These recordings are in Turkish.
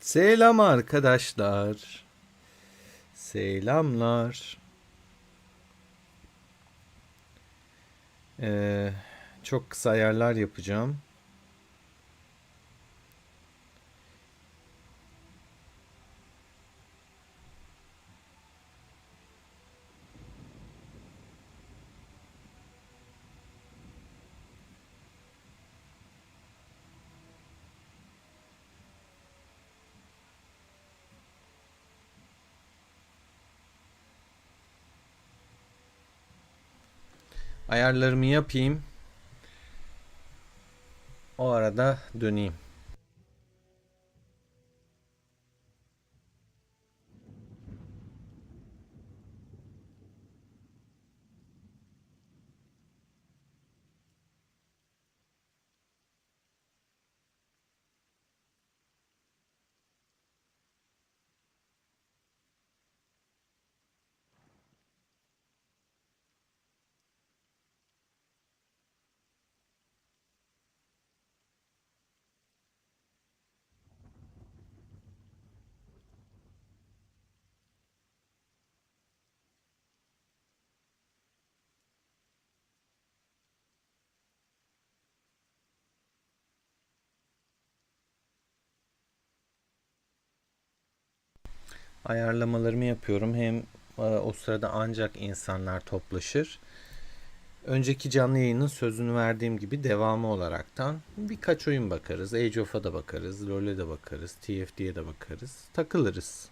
Selam arkadaşlar. Selamlar. Ee, Çok kısa ayarlar yapacağım. Ayarlarımı yapayım. O arada döneyim. Ayarlamalarımı yapıyorum. Hem o sırada ancak insanlar toplaşır. Önceki canlı yayının sözünü verdiğim gibi devamı olaraktan birkaç oyun bakarız. Age of'a da bakarız, LoL'e de bakarız, TFT'ye de bakarız. Takılırız.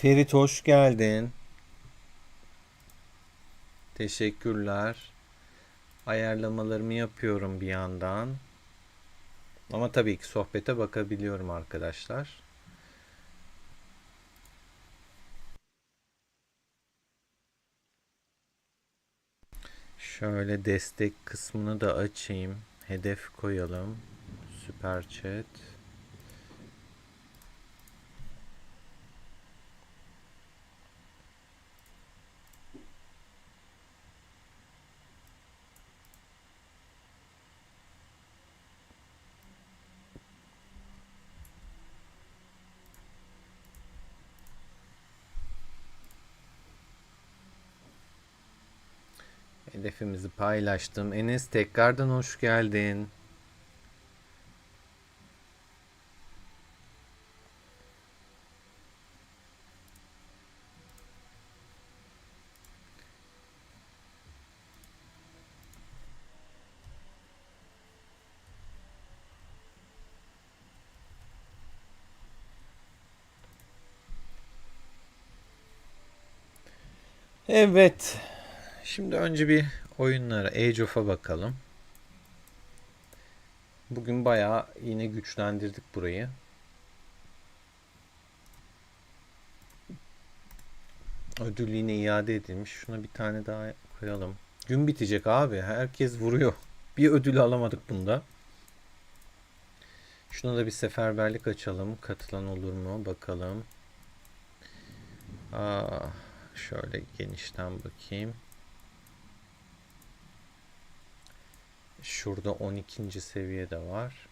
Ferit hoş geldin. Teşekkürler. Ayarlamalarımı yapıyorum bir yandan. Ama tabii ki sohbete bakabiliyorum arkadaşlar. Şöyle destek kısmını da açayım. Hedef koyalım. Süper chat. Hedefimizi paylaştım. Enes tekrardan hoş geldin. Evet. Şimdi önce bir oyunlara Age of'a bakalım. Bugün bayağı yine güçlendirdik burayı. Ödül yine iade edilmiş. Şuna bir tane daha koyalım. Gün bitecek abi. Herkes vuruyor. Bir ödül alamadık bunda. Şuna da bir seferberlik açalım. Katılan olur mu? Bakalım. Şöyle genişten bakayım. Şurada 12. seviyede var.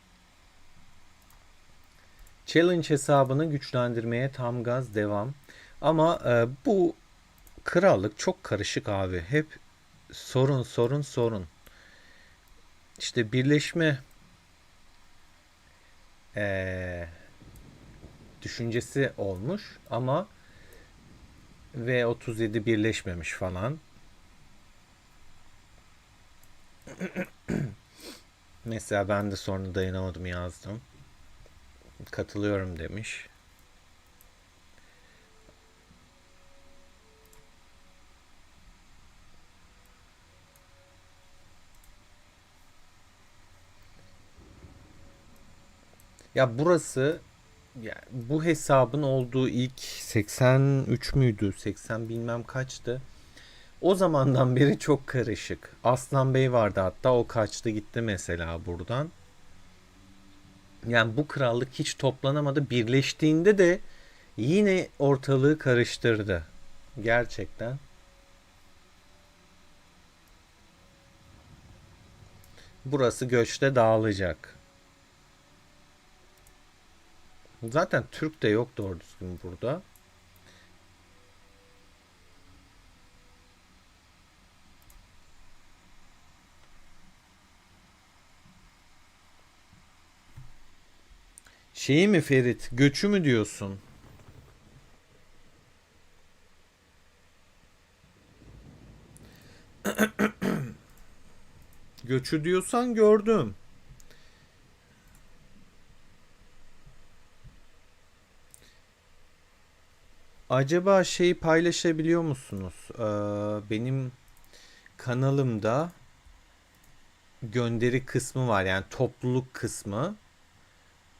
Challenge hesabını güçlendirmeye tam gaz devam. Ama bu krallık çok karışık abi. Hep sorun sorun sorun. İşte birleşme e, düşüncesi olmuş ama V37 birleşmemiş falan. Mesela ben de sonra dayanamadım, yazdım. Katılıyorum demiş. Ya burası, ya bu hesabın olduğu ilk 83 müydü? 80 bilmem kaçtı. O zamandan beri çok karışık. Aslan Bey vardı hatta, o kaçtı gitti mesela buradan. Yani bu krallık hiç toplanamadı. Birleştiğinde de yine ortalığı karıştırdı. Gerçekten. Burası göçte dağılacak. Zaten Türk de yok doğru düzgün burada. Şeyi mi Ferit? Göçü mü diyorsun? Göçü diyorsan gördüm. Acaba şeyi paylaşabiliyor musunuz? Benim kanalımda gönderi kısmı var, yani topluluk kısmı.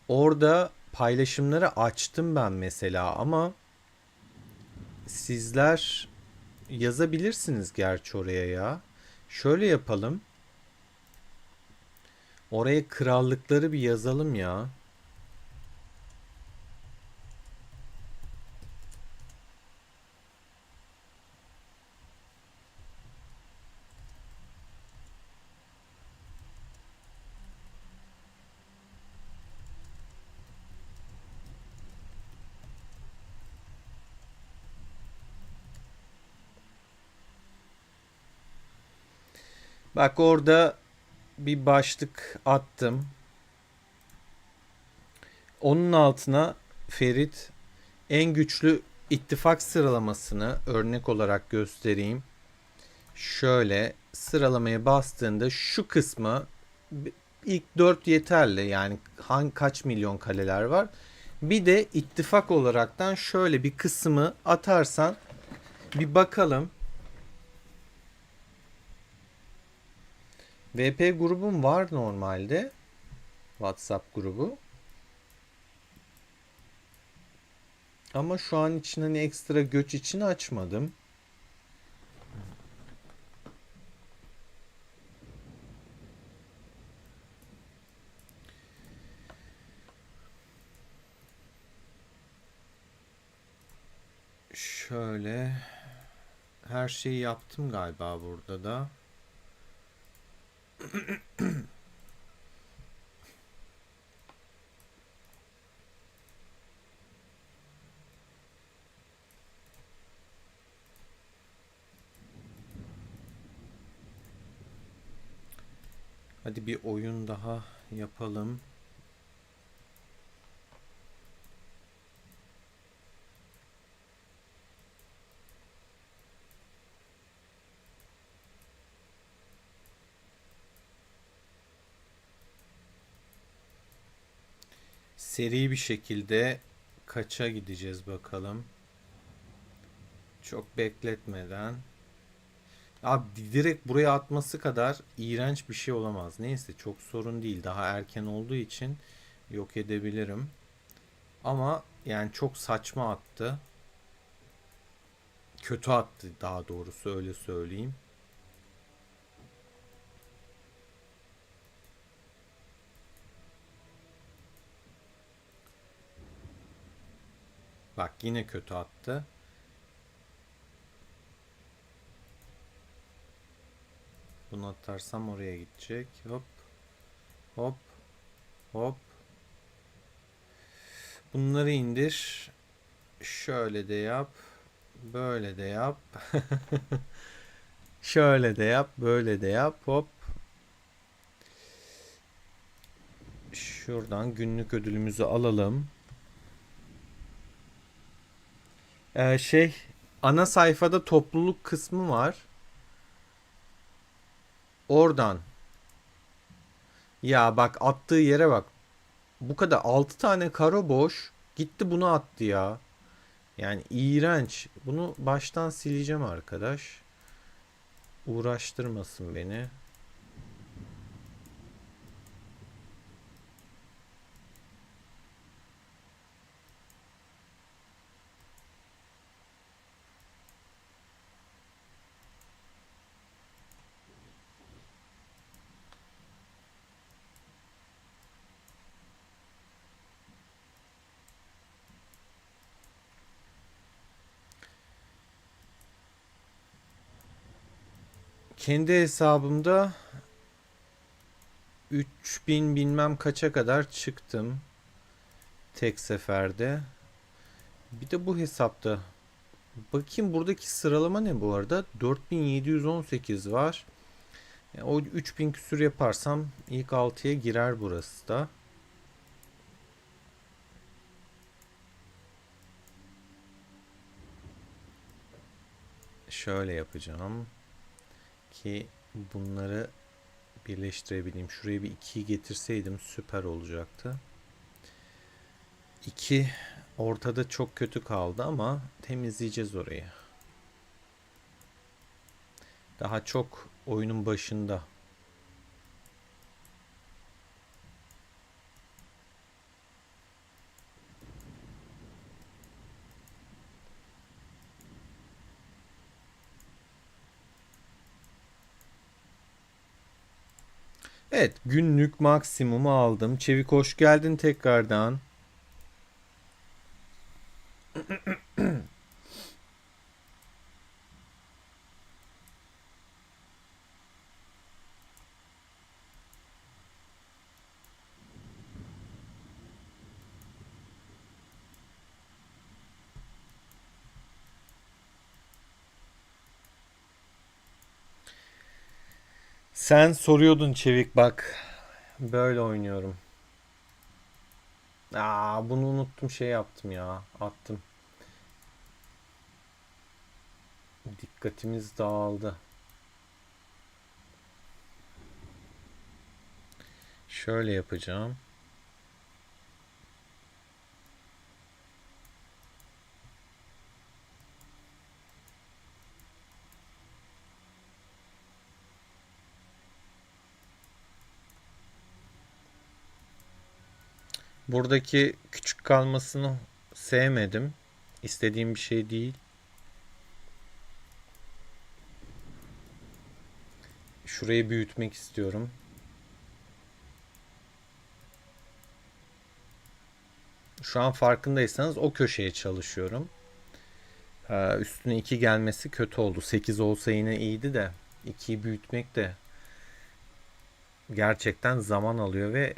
Orada paylaşımları açtım ben mesela, ama sizler yazabilirsiniz gerçi oraya ya. Şöyle yapalım. Oraya krallıkları bir yazalım ya. Bak orada bir başlık attım. Onun altına Ferit en güçlü ittifak sıralamasını örnek olarak göstereyim. Şöyle sıralamaya bastığında şu kısmı, ilk 4 yeterli. Yani kaç milyon kaleler var. Bir de ittifak olaraktan şöyle bir kısmı atarsan bir bakalım. VP grubum var normalde. WhatsApp grubu. Ama şu an için hani ekstra göç için açmadım. Şöyle her şeyi yaptım galiba burada da. Hadi bir oyun daha yapalım. Seri bir şekilde kaça gideceğiz bakalım. Çok bekletmeden. Abi direkt buraya atması kadar iğrenç bir şey olamaz. Neyse, çok sorun değil. Daha erken olduğu için yok edebilirim. Ama yani çok saçma attı. Kötü attı daha doğrusu, öyle söyleyeyim. Bak yine kötü attı. Bunu atarsam oraya gidecek. Hop hop hop. Bunları indir. Şöyle de yap. Böyle de yap. Şöyle de yap. Böyle de yap. Hop. Şuradan günlük ödülümüzü alalım. Şey, ana sayfada topluluk kısmı var. Oradan. Ya bak, attığı yere bak. Bu kadar 6 tane karo boş. Gitti bunu attı ya. Yani iğrenç. Bunu baştan sileceğim arkadaş. Uğraştırmasın beni. Kendi hesabımda 3000 bilmem kaça kadar çıktım tek seferde. Bir de bu hesapta bakayım, buradaki sıralama ne bu arada? 4718 var. O 3000 küsür yaparsam ilk 6'ya girer burası da. Şöyle yapacağım ki bunları birleştirebileyim. Şuraya bir 2'yi getirseydim süper olacaktı. 2 ortada çok kötü kaldı ama temizleyeceğiz orayı. Daha çok oyunun başında. Evet, günlük maksimumu aldım. Çevik, hoş geldin tekrardan. Sen soruyordun Çevik, bak. Böyle oynuyorum. Bunu unuttum, şey yaptım ya. Attım. Dikkatimiz dağıldı. Şöyle yapacağım. Buradaki küçük kalmasını sevmedim. İstediğim bir şey değil. Şurayı büyütmek istiyorum. Şu an farkındaysanız o köşeye çalışıyorum. Üstüne 2 gelmesi kötü oldu. 8 olsa yine iyiydi de 2'yi büyütmek de gerçekten zaman alıyor ve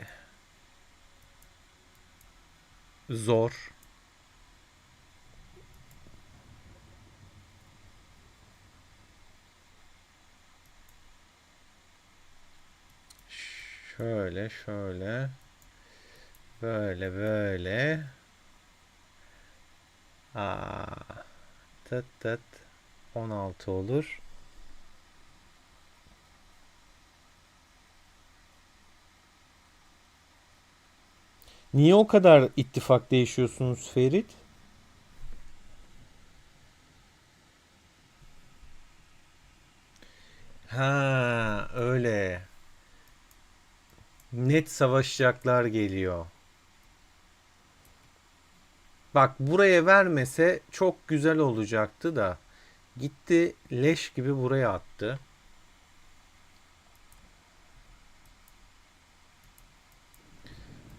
zor. Şöyle şöyle, böyle böyle. Aa, tıt tıt 16 olur. Niye o kadar ittifak değişiyorsunuz Ferit? Ha, öyle. Net savaşacaklar geliyor. Bak, buraya vermese çok güzel olacaktı da gitti leş gibi buraya attı.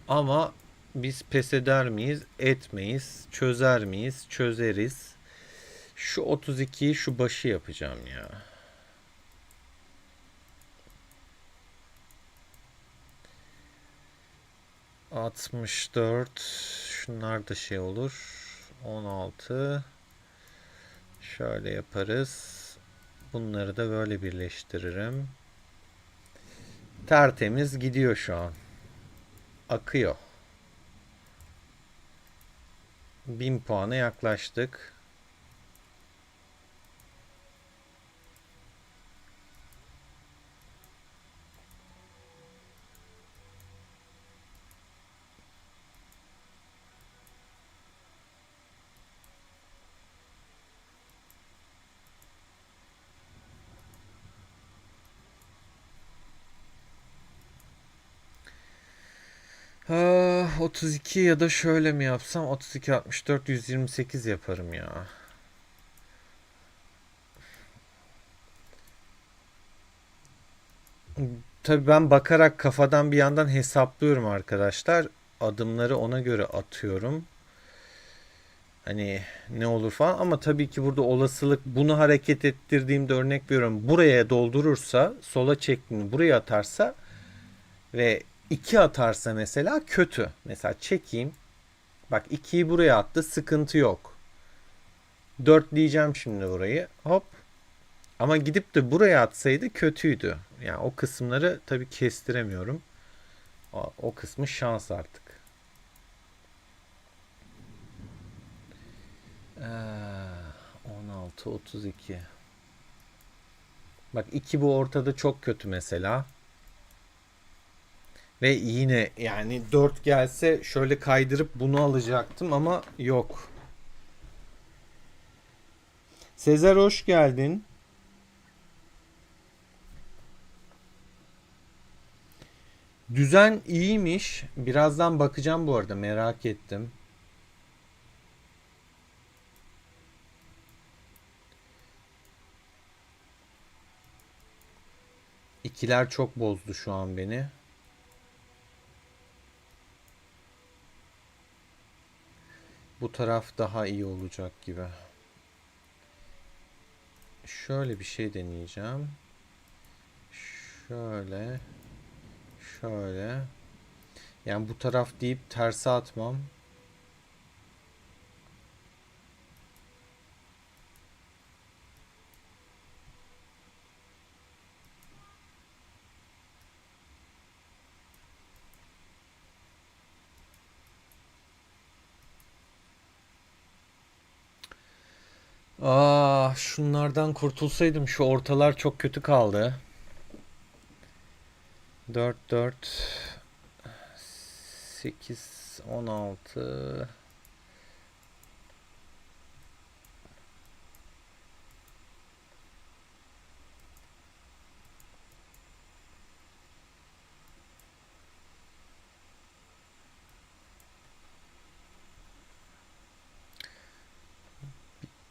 Ama biz pes eder miyiz? Etmeyiz. Çözer miyiz? Çözeriz. Şu 32'yi şu başı yapacağım ya. 64. Şunlar da şey olur. 16. Şöyle yaparız. Bunları da böyle birleştiririm. Tertemiz gidiyor şu an. Akıyor. 1000 puana yaklaştık. Ah, 32 ya da şöyle mi yapsam? 32, 64, 128 yaparım ya. Tabii ben bakarak kafadan bir yandan hesaplıyorum arkadaşlar. Adımları ona göre atıyorum. Hani ne olur falan ama tabii ki burada olasılık, bunu hareket ettirdiğimde örnek veriyorum. Buraya doldurursa, sola çektiğini buraya atarsa ve 2 atarsa mesela kötü. Mesela çekeyim. Bak 2'yi buraya attı, sıkıntı yok. 4 diyeceğim şimdi burayı. Hop. Ama gidip de buraya atsaydı kötüydü. Yani o kısımları tabii kestiremiyorum. O kısmı şans artık. 16, 32. Bak 2 bu ortada çok kötü mesela. Ve yine yani 4 gelse şöyle kaydırıp bunu alacaktım ama yok. Sezer hoş geldin. Düzen iyiymiş. Birazdan bakacağım bu arada, merak ettim. İkiler çok bozdu şu an beni. Bu taraf daha iyi olacak gibi. Şöyle bir şey deneyeceğim. Şöyle. Şöyle. Yani bu taraf deyip terse atmam. Şunlardan kurtulsaydım, şu ortalar çok kötü kaldı. 4 4 8 16.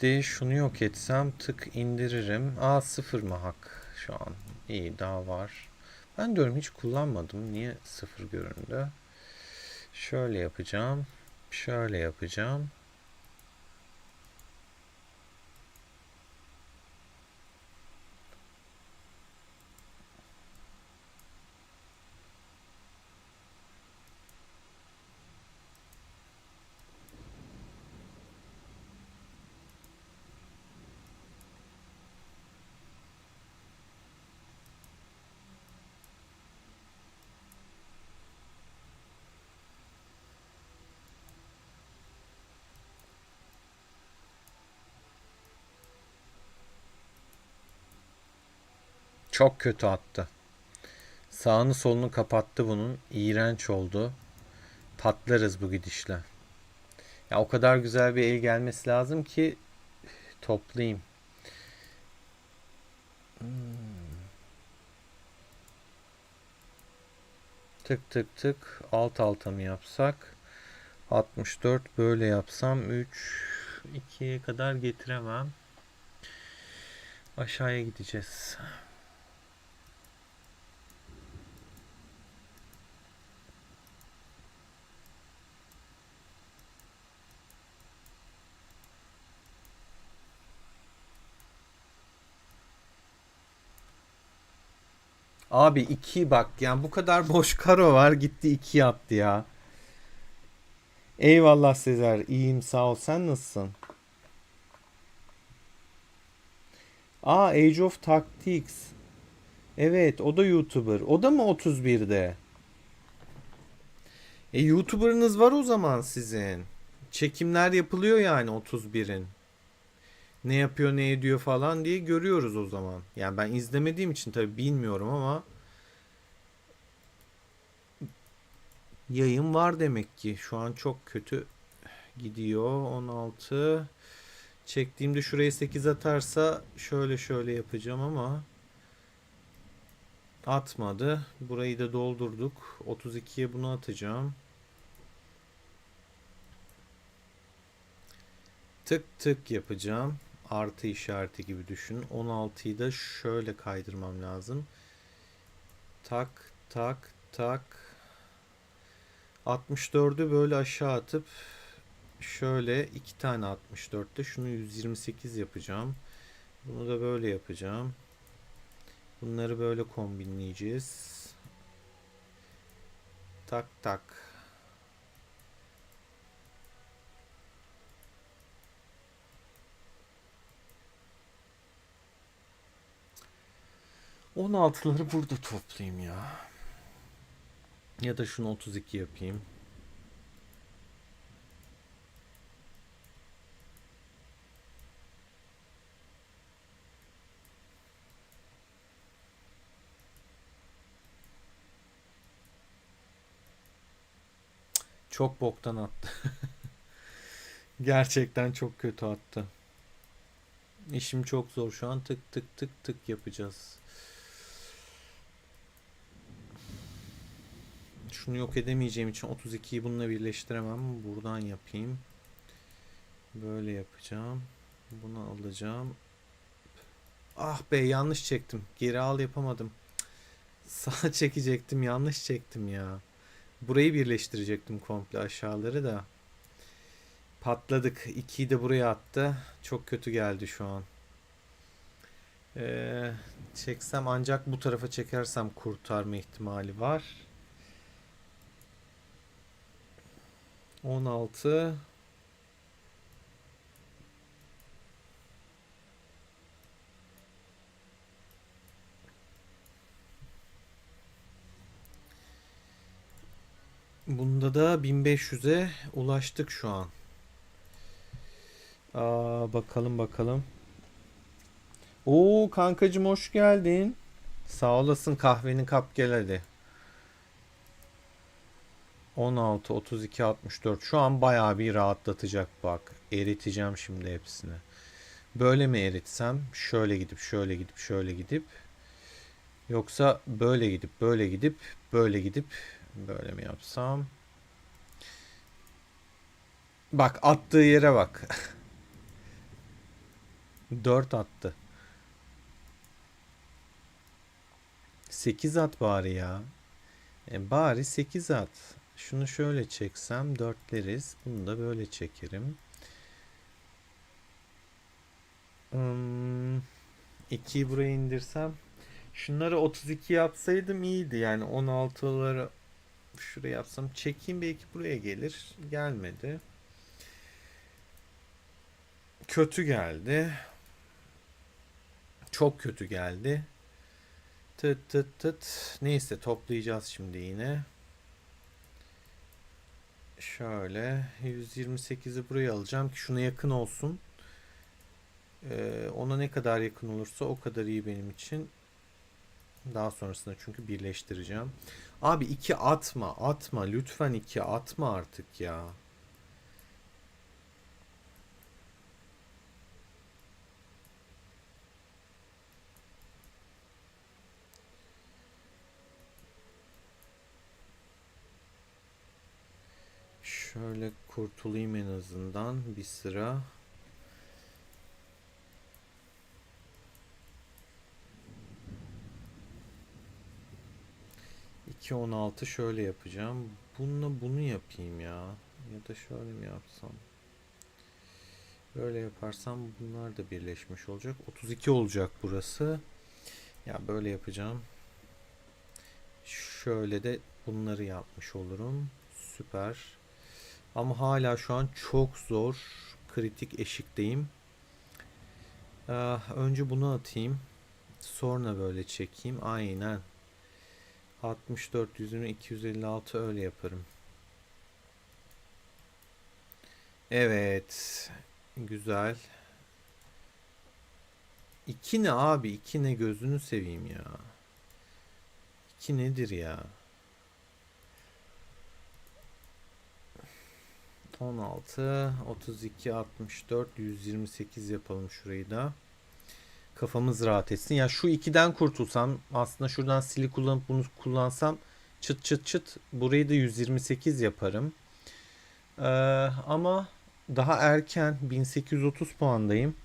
De şunu yok etsem tık indiririm. Sıfır mı hak şu an? İyi, daha var. Ben diyorum hiç kullanmadım. Niye sıfır göründü? Şöyle yapacağım. Şöyle yapacağım. Çok kötü attı. Sağını solunu kapattı bunun. İğrenç oldu. Patlarız bu gidişle. Ya o kadar güzel bir el gelmesi lazım ki toplayayım. Tık tık tık alt alta mı yapsak? 64 böyle yapsam 3 2'ye kadar getiremem. Aşağıya gideceğiz. Abi 2 bak, yani bu kadar boş karo var, gitti 2 yaptı ya. Eyvallah Sezer. İyiyim sağ ol. Sen nasılsın? Age of Tactics. Evet o da YouTuber. O da mı 31'de? YouTuber'ınız var o zaman sizin. Çekimler yapılıyor yani 31'in. Ne yapıyor ne ediyor falan diye görüyoruz o zaman. Yani ben izlemediğim için tabii bilmiyorum ama yayın var demek ki. Şu an çok kötü gidiyor. 16. Çektiğimde şuraya 8 atarsa şöyle şöyle yapacağım ama atmadı. Burayı da doldurduk. 32'ye bunu atacağım. Tık tık yapacağım. Artı işareti gibi düşün. 16'yı da şöyle kaydırmam lazım. Tak tak tak. 64'ü böyle aşağı atıp şöyle iki tane 64'te şunu 128 yapacağım. Bunu da böyle yapacağım. Bunları böyle kombinleyeceğiz. Tak tak. 16'ları burada toplayayım ya. Ya da şunu 32 yapayım. Çok boktan attı. Gerçekten çok kötü attı. İşim çok zor şu an. Tık tık tık tık yapacağız. Şunu yok edemeyeceğim için 32'yi bununla birleştiremem. Buradan yapayım. Böyle yapacağım. Bunu alacağım. Ah be yanlış çektim. Geri al yapamadım. Sağa çekecektim. Yanlış çektim ya. Burayı birleştirecektim komple aşağıları da. Patladık. 2'yi de buraya attı. Çok kötü geldi şu an. Çeksem ancak bu tarafa çekersem kurtarma ihtimali var. 16. Bunda da 1500'e ulaştık şu an. Bakalım bakalım. Oo kankacım hoş geldin. Sağ olasın kahveni kap gel hadi. 16, 32, 64. Şu an bayağı bir rahatlatacak bak. Eriteceğim şimdi hepsini. Böyle mi eritsem? Şöyle gidip şöyle gidip şöyle gidip. Yoksa böyle gidip böyle gidip böyle gidip böyle mi yapsam? Bak attığı yere bak. 4 attı. 8 at bari ya. Bari 8 at. Şunu şöyle çeksem dörtleriz. Bunu da böyle çekerim. 2'yi buraya indirsem. Şunları 32 yapsaydım iyiydi. Yani 16'ları şuraya yapsam. Çekeyim belki buraya gelir. Gelmedi. Kötü geldi. Çok kötü geldi. Tıt tıt tıt. Neyse toplayacağız şimdi yine. Şöyle 128'i buraya alacağım ki şuna yakın olsun. Ona ne kadar yakın olursa o kadar iyi benim için. Daha sonrasında çünkü birleştireceğim. Abi 2 atma atma lütfen 2 atma artık ya. Şöyle kurtulayım en azından bir sıra. 2.16 şöyle yapacağım. Bununla bunu yapayım ya. Ya da şöyle mi yapsam? Böyle yaparsam bunlar da birleşmiş olacak. 32 olacak burası. Ya böyle yapacağım. Şöyle de bunları yapmış olurum. Süper. Ama hala şu an çok zor. Kritik eşikteyim. Önce bunu atayım. Sonra böyle çekeyim. Aynen. 64, 120, 256 öyle yaparım. Evet. Güzel. 2 ne abi? 2 ne, gözünü seveyim ya. 2 nedir ya? 16, 32, 64, 128 yapalım şurayı da. Kafamız rahat etsin. Ya şu 2'den kurtulsam, aslında şuradan sili kullanıp bunu kullansam çıt çıt çıt burayı da 128 yaparım. Ee, ama daha erken, 1830 puandayım.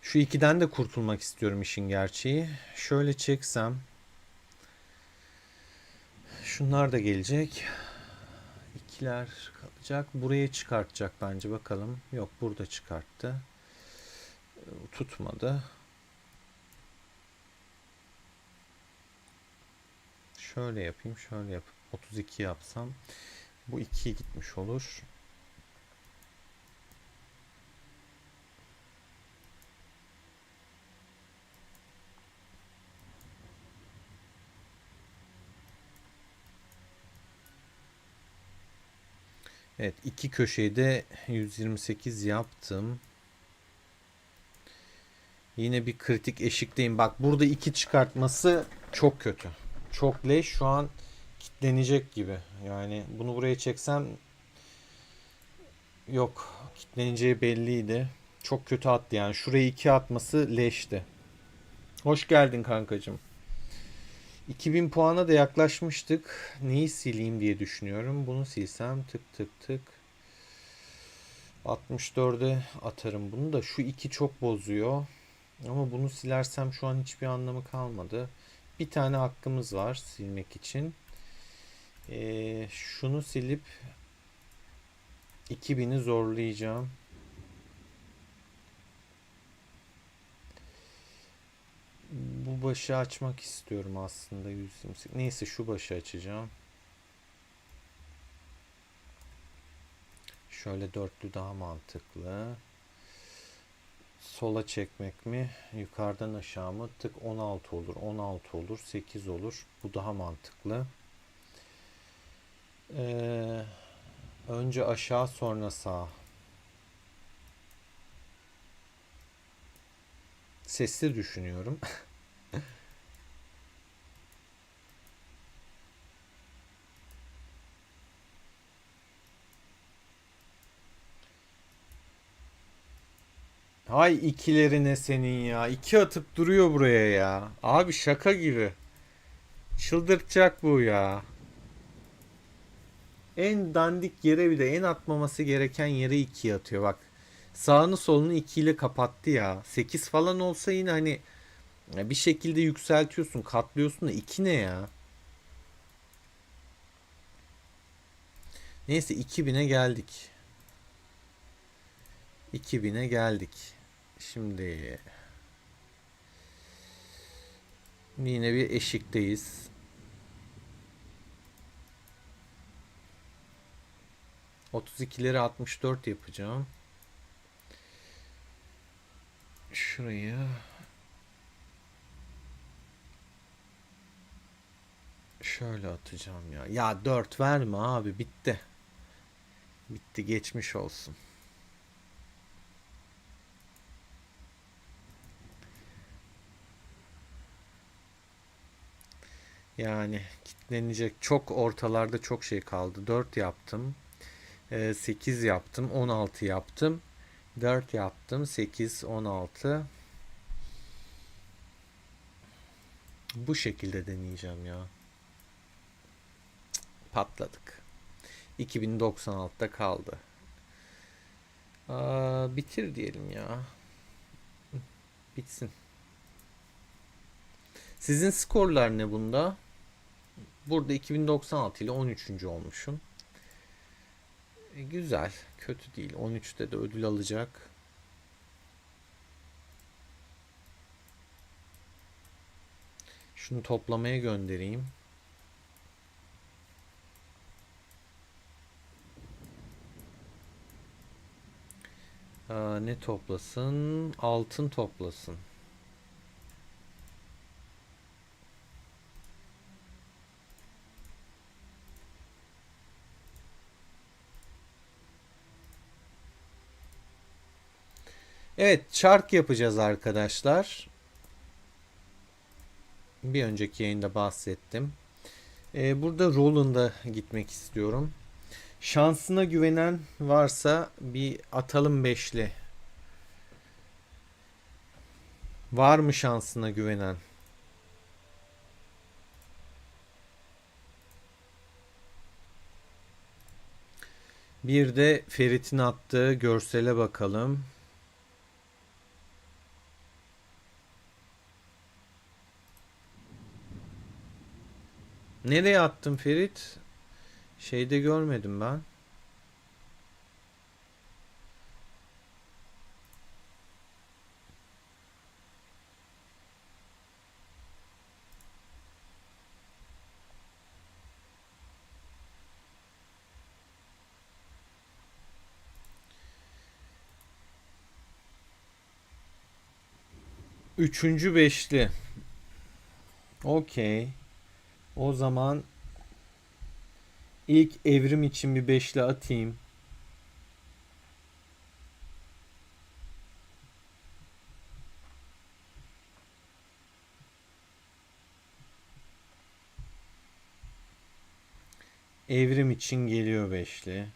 Şu 2'den de kurtulmak istiyorum işin gerçeği. Şöyle çeksem şunlar da gelecek. İkiler kalacak. Buraya çıkartacak bence, bakalım. Yok, burada çıkarttı. Tutmadı. Şöyle yapayım, şöyle yapıp 32 yapsam bu 2'ye gitmiş olur. Evet, iki köşeyi de 128 yaptım. Yine bir kritik eşikteyim. Bak, burada 2 çıkartması çok kötü. Çok leş, şu an kitlenecek gibi. Yani bunu buraya çeksem yok, kitleneceği belliydi. Çok kötü attı yani. Şuraya 2 atması leşti. Hoş geldin kankacığım. 2000 puana da yaklaşmıştık. Neyi sileyim diye düşünüyorum. Bunu silsem tık tık tık. 64'e atarım bunu da. Şu 2 çok bozuyor. Ama bunu silersem şu an hiçbir anlamı kalmadı. Bir tane hakkımız var silmek için. Şunu silip 2000'i zorlayacağım. Bu başı açmak istiyorum aslında, 128. Neyse, şu başı açacağım. Şöyle dörtlü daha mantıklı. Sola çekmek mi? Yukarıdan aşağı mı? Tık 16 olur, 16 olur, 8 olur. Bu daha mantıklı. Ee, önce aşağı sonra sağ. Sesli düşünüyorum. Hay ikilerine senin ya. İki atıp duruyor buraya ya. Abi şaka gibi. Çıldırtacak bu ya. En dandik yere, bir de en atmaması gereken yere 2 atıyor bak. Sağını solunu 2 ile kapattı ya. 8 falan olsa yine hani bir şekilde yükseltiyorsun, katlıyorsun da 2 ne ya? Neyse, 2000'e geldik. 2000'e geldik. Şimdi yine bir eşikteyiz. 32'leri 64 yapacağım. Şurayı şöyle atacağım ya. Ya 4 verme abi, bitti. Bitti, geçmiş olsun. Yani kitlenecek çok, ortalarda çok şey kaldı. 4 yaptım. 8 yaptım. 16 yaptım. 4 yaptım. 8, 16. Bu şekilde deneyeceğim ya. Patladık. 2096'da kaldı. Bitir diyelim ya. Bitsin. Sizin skorlar ne bunda? Burada 2096 ile 13. olmuşum. Güzel. Kötü değil. 13'te de ödül alacak. Şunu toplamaya göndereyim. Ne toplasın? Altın toplasın. Evet, çark yapacağız arkadaşlar. Bir önceki yayında bahsettim. Burada Roland'a gitmek istiyorum. Şansına güvenen varsa bir atalım beşli. Var mı şansına güvenen? Bir de Ferit'in attığı görsele bakalım. Nereye attın Ferit? Şeyde görmedim ben. Üçüncü beşli. Okey. O zaman ilk evrim için bir beşli atayım. Evrim için geliyor beşli.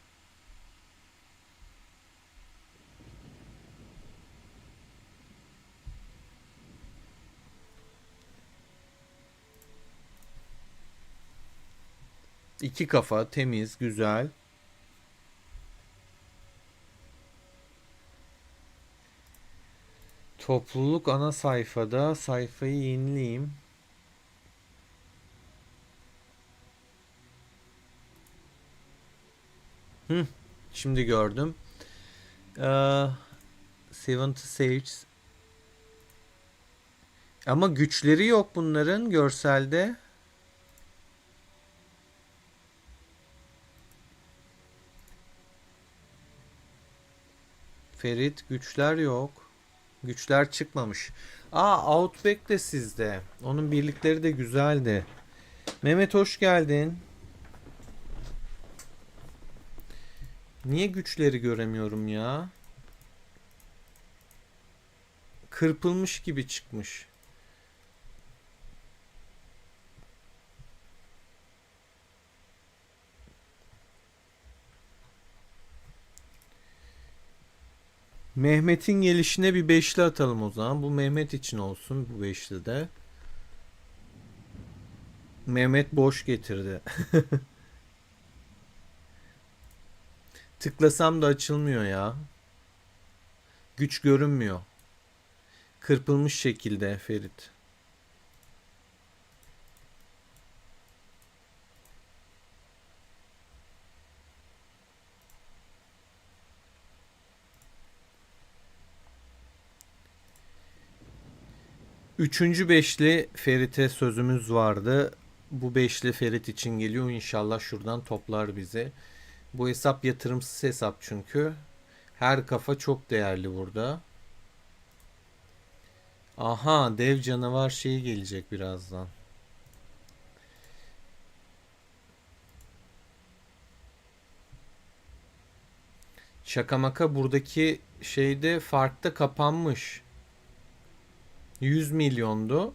İki kafa temiz, güzel. Topluluk ana sayfada. Sayfayı yenileyim. Şimdi gördüm. Ee, 70 Sages. Ama güçleri yok bunların görselde. Ferit güçler yok. Güçler çıkmamış. Outback de sizde. Onun birlikleri de güzeldi. Mehmet hoş geldin. Niye güçleri göremiyorum ya? Kırpılmış gibi çıkmış. Mehmet'in gelişine bir beşli atalım o zaman. Bu Mehmet için olsun bu beşli de. Mehmet boş getirdi. Tıklasam da açılmıyor ya. Güç görünmüyor. Kırpılmış şekilde Ferit. Üçüncü beşli Ferit'e sözümüz vardı. Bu beşli Ferit için geliyor. İnşallah şuradan toplar bizi. Bu hesap yatırımsız hesap çünkü. Her kafa çok değerli burada. Aha, dev canavar şeyi gelecek birazdan. Şaka maka buradaki şeyde farkta kapanmış. 100 milyondu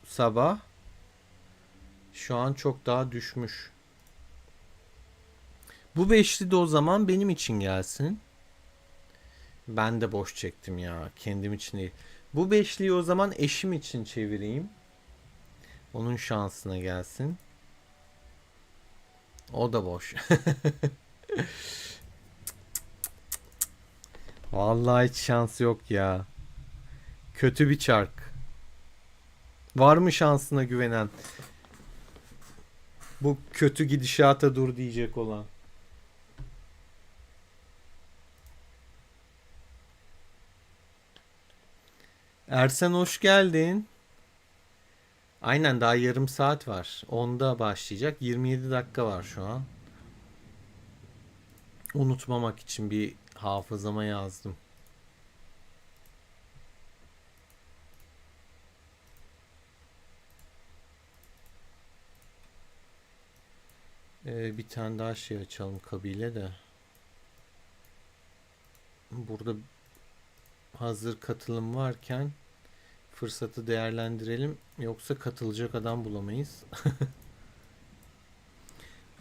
sabah. Şu an çok daha düşmüş. Bu beşli de o zaman benim için gelsin. Ben de boş çektim ya. Kendim için değil. Bu beşliyi o zaman eşim için çevireyim. Onun şansına gelsin. O da boş. Vallahi hiç şans yok ya. Kötü bir çark. Var mı şansına güvenen? Bu kötü gidişata dur diyecek olan. Ersen hoş geldin. Aynen daha yarım saat var. 10'da başlayacak. 27 dakika var şu an. Unutmamak için bir hafızama yazdım. Bir tane daha şey açalım kabile de. Burada hazır katılım varken fırsatı değerlendirelim. Yoksa katılacak adam bulamayız.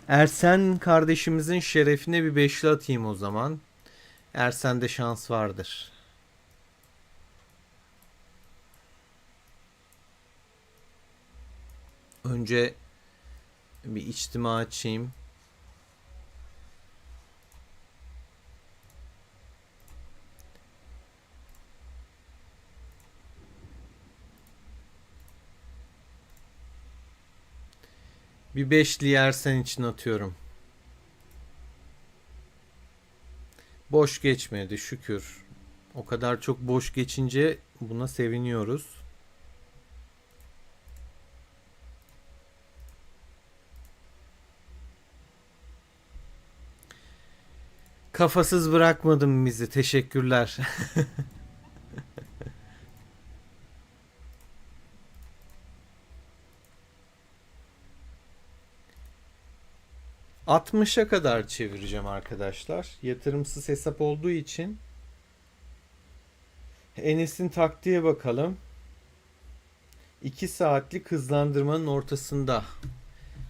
Ersen kardeşimizin şerefine bir beşli atayım o zaman. Ersen'de şans vardır. Önce bir içtima açayım. Bir beşli Ersen için atıyorum. Boş geçmedi şükür. O kadar çok boş geçince buna seviniyoruz. Kafasız bırakmadın bizi. Teşekkürler. 60'a kadar çevireceğim arkadaşlar. Yatırımsız hesap olduğu için. Enes'in taktiğe bakalım. 2 saatlik hızlandırmanın ortasında.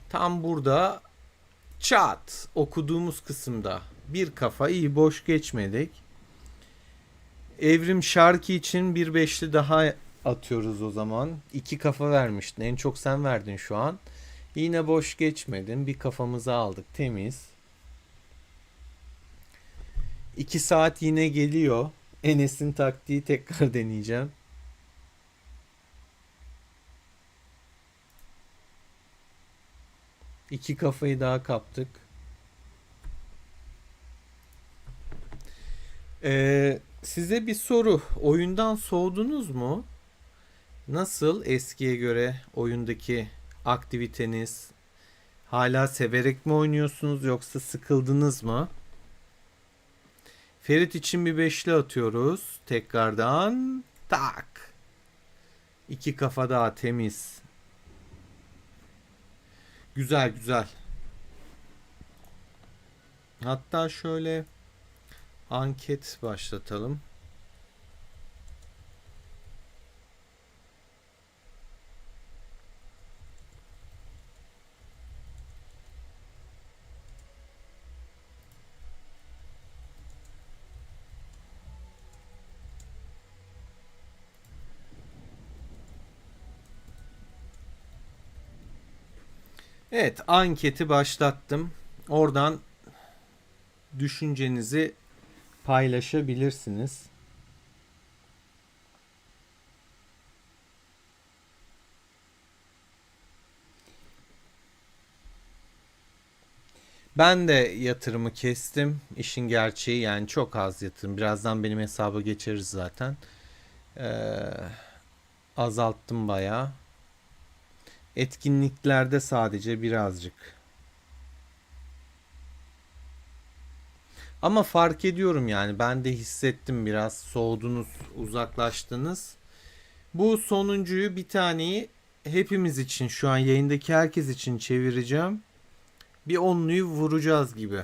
Tam burada çat okuduğumuz kısımda bir kafa iyi boş geçmedik. Evrim Şarkı için bir beşli daha atıyoruz o zaman. 2 kafa vermiştin. En çok sen verdin şu an. Yine boş geçmedin. Bir kafamızı aldık. Temiz. 2 saat yine geliyor. Enes'in taktiği tekrar deneyeceğim. İki kafayı daha kaptık. Size bir soru. Oyundan soğudunuz mu? Nasıl eskiye göre oyundaki aktiviteniz? Hala severek mi oynuyorsunuz yoksa sıkıldınız mı? Ferit için bir beşli atıyoruz. Tekrardan tak. 2 kafa daha temiz. Güzel güzel. Hatta şöyle anket başlatalım. Evet, anketi başlattım. Oradan düşüncenizi paylaşabilirsiniz. Ben de yatırımı kestim. İşin gerçeği yani çok az yatırım. Birazdan benim hesaba geçeriz zaten. Azalttım bayağı. Etkinliklerde sadece birazcık. Ama fark ediyorum yani ben de hissettim biraz soğudunuz, uzaklaştınız. Bu sonuncuyu bir taneyi hepimiz için şu an yayındaki herkes için çevireceğim. Bir onluyu vuracağız gibi.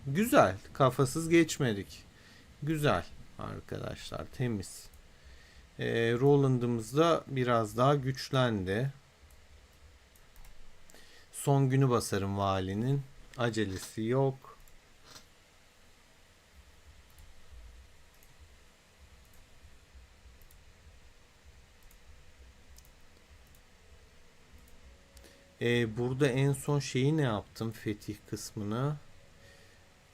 Güzel, kafasız geçmedik. Güzel arkadaşlar, temiz. Roland'ımız da biraz daha güçlendi. Son günü basarım valinin. Acelesi yok. Burada en son şeyi ne yaptım? Fetih kısmını.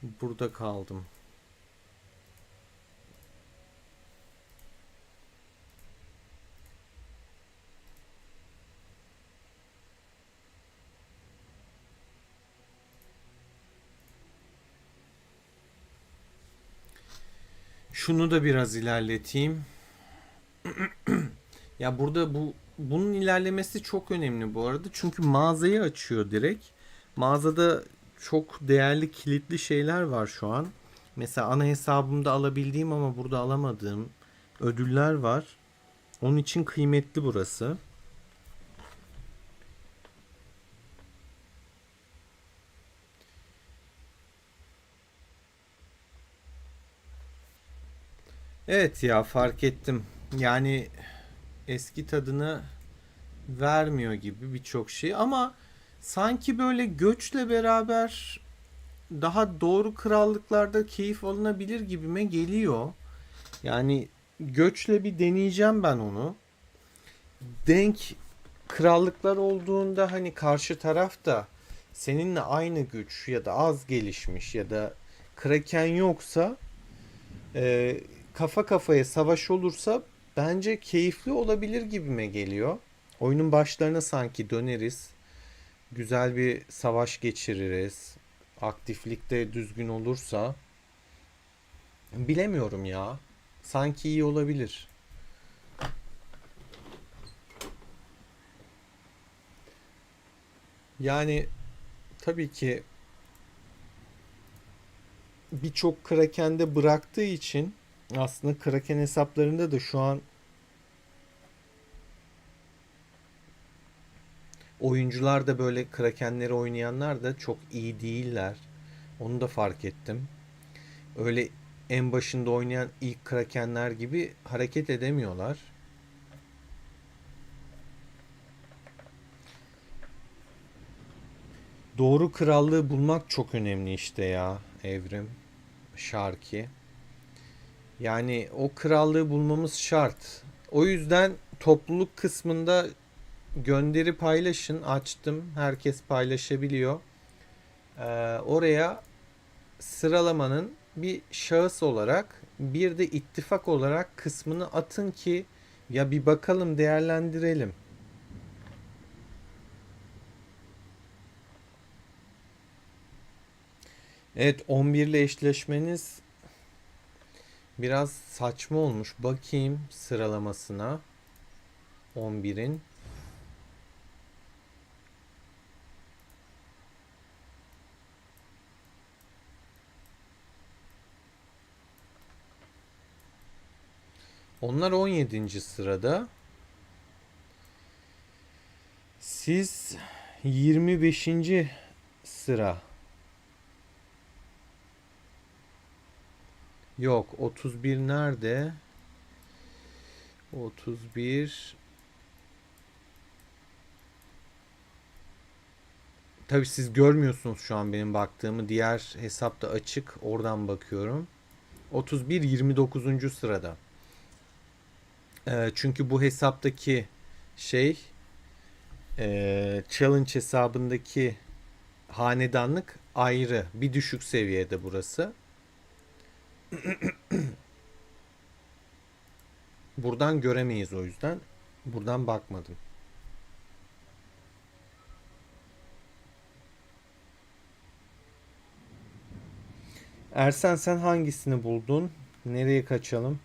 Burada kaldım. Şunu da biraz ilerleteyim. Ya burada bunun ilerlemesi çok önemli bu arada. Çünkü mağazayı açıyor direkt. Mağazada çok değerli kilitli şeyler var şu an. Mesela ana hesabımda alabildiğim ama burada alamadığım ödüller var. Onun için kıymetli burası. Evet ya, fark ettim. Yani eski tadını vermiyor gibi birçok şey, ama sanki böyle göçle beraber daha doğru krallıklarda keyif alınabilir gibime geliyor. Yani göçle bir deneyeceğim ben onu. Denk krallıklar olduğunda hani karşı taraf da seninle aynı güç ya da az gelişmiş ya da kraken yoksa, e, kafa kafaya savaş olursa bence keyifli olabilir gibime geliyor. Oyunun başlarına sanki döneriz. Güzel bir savaş geçiririz. Aktiflikte düzgün olursa bilemiyorum ya. Sanki iyi olabilir. Yani tabii ki birçok Kraken'de bıraktığı için aslında Kraken hesaplarında da şu an oyuncular da, böyle Kraken'leri oynayanlar da çok iyi değiller. Onu da fark ettim. Öyle en başında oynayan ilk Krakenler gibi hareket edemiyorlar. Doğru krallığı bulmak çok önemli işte ya, Evrim, Şarki. Yani o krallığı bulmamız şart. O yüzden topluluk kısmında gönderi paylaşın. Açtım. Herkes paylaşabiliyor. Oraya sıralamanın bir şahıs olarak, bir de ittifak olarak kısmını atın ki ya bir bakalım, değerlendirelim. Evet, 11 ile eşleşmeniz biraz saçma olmuş. Bakayım sıralamasına 11'in. Onlar 17. sırada. Siz 25. sıra. Yok, 31 nerede? 31. Tabii siz görmüyorsunuz şu an benim baktığımı. Diğer hesapta açık. Oradan bakıyorum. 31 29. sırada. Çünkü bu hesaptaki şey, challenge hesabındaki hanedanlık ayrı. Bir düşük seviyede burası. Buradan göremeyiz o yüzden. Buradan bakmadım. Ersen, sen hangisini buldun? Nereye kaçalım?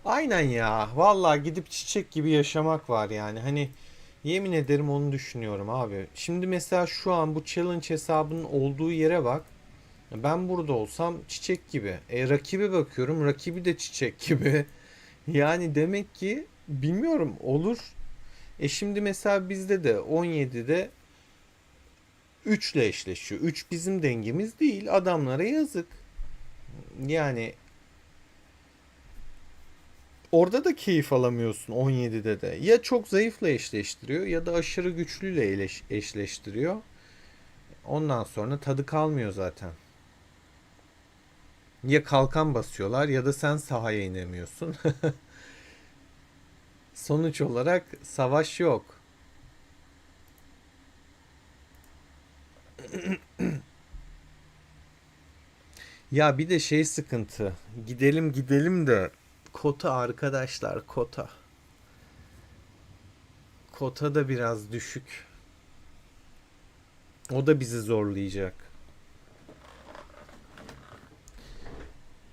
Aynen ya. Vallahi gidip çiçek gibi yaşamak var yani. Hani yemin ederim onu düşünüyorum abi. Şimdi mesela şu an bu challenge hesabının olduğu yere bak. Ben burada olsam çiçek gibi. Rakibe bakıyorum. Rakibi de çiçek gibi. Yani demek ki bilmiyorum, olur. Şimdi mesela bizde de 17'de 3 ile eşleşiyor. 3 bizim dengemiz değil. Adamlara yazık. Yani orada da keyif alamıyorsun 17'de de. Ya çok zayıfla eşleştiriyor ya da aşırı güçlüyle eşleştiriyor. Ondan sonra tadı kalmıyor zaten. Ya kalkan basıyorlar ya da sen sahaya inemiyorsun. Sonuç olarak savaş yok. Ya bir de şey sıkıntı. Gidelim gidelim de kota arkadaşlar, kota. Kota da biraz düşük. O da bizi zorlayacak.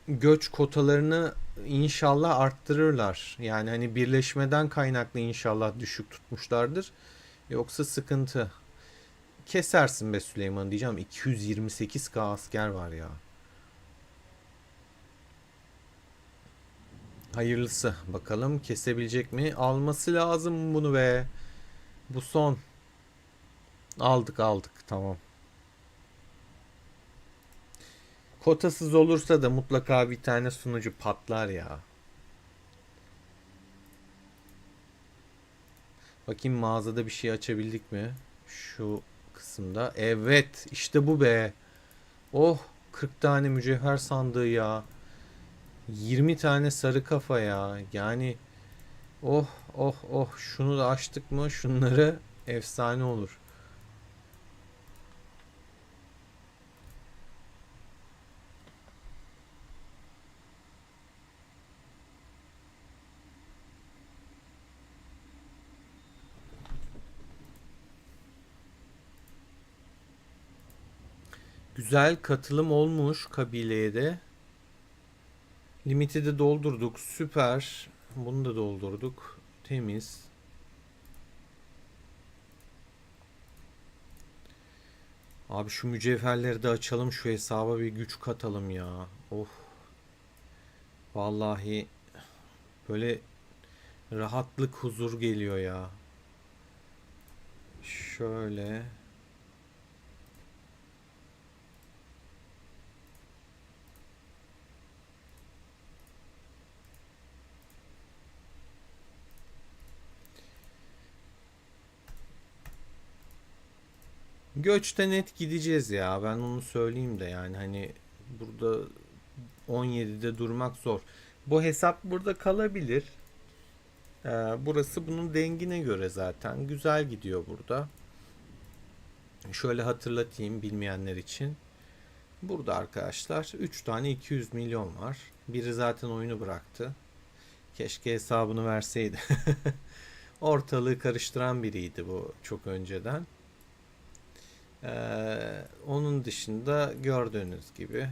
Göç kotalarını inşallah arttırırlar. Yani hani birleşmeden kaynaklı inşallah düşük tutmuşlardır. Yoksa sıkıntı. Kesersin be Süleyman diyeceğim. 228K asker var ya. Hayırlısı. Bakalım kesebilecek mi? Alması lazım bunu be. Bu son. Aldık aldık. Tamam. Kotasız olursa da mutlaka bir tane sunucu patlar ya. Bakayım mağazada bir şey açabildik mi? Şu kısımda. Evet, işte bu be. Oh, 40 tane mücevher sandığı ya. 20 tane sarı kafa ya. Yani oh oh oh, şunu da açtık mı şunları, efsane olur. Güzel katılım olmuş kabileye de. Limiti de doldurduk. Süper. Bunu da doldurduk. Temiz. Abi şu mücevherleri de açalım. Şu hesaba bir güç katalım ya. Oh. Vallahi böyle rahatlık, huzur geliyor ya. Şöyle. Göçte net gideceğiz ya. Ben onu söyleyeyim de, yani hani burada 17'de durmak zor. Bu hesap burada kalabilir. Burası bunun dengine göre zaten güzel gidiyor burada. Şöyle hatırlatayım bilmeyenler için. Burada arkadaşlar 3 tane 200 milyon var. Biri zaten oyunu bıraktı. Keşke hesabını verseydi. Ortalığı karıştıran biriydi bu çok önceden. Onun dışında gördüğünüz gibi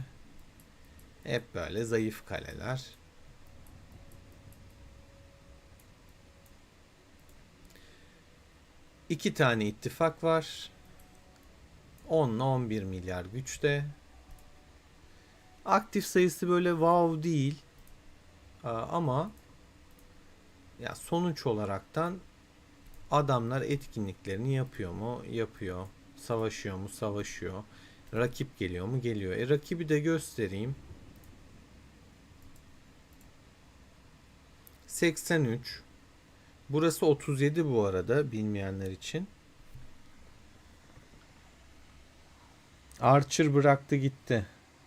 hep böyle zayıf kaleler. İki tane ittifak var. 10 ile 11 milyar güçte. Aktif sayısı böyle wow değil. Ama ya sonuç olaraktan adamlar etkinliklerini yapıyor mu? Yapıyor. Savaşıyor mu? Savaşıyor. Rakip geliyor mu? Geliyor. Rakibi de göstereyim. 83. Burası 37 bu arada, bilmeyenler için. Archer bıraktı gitti.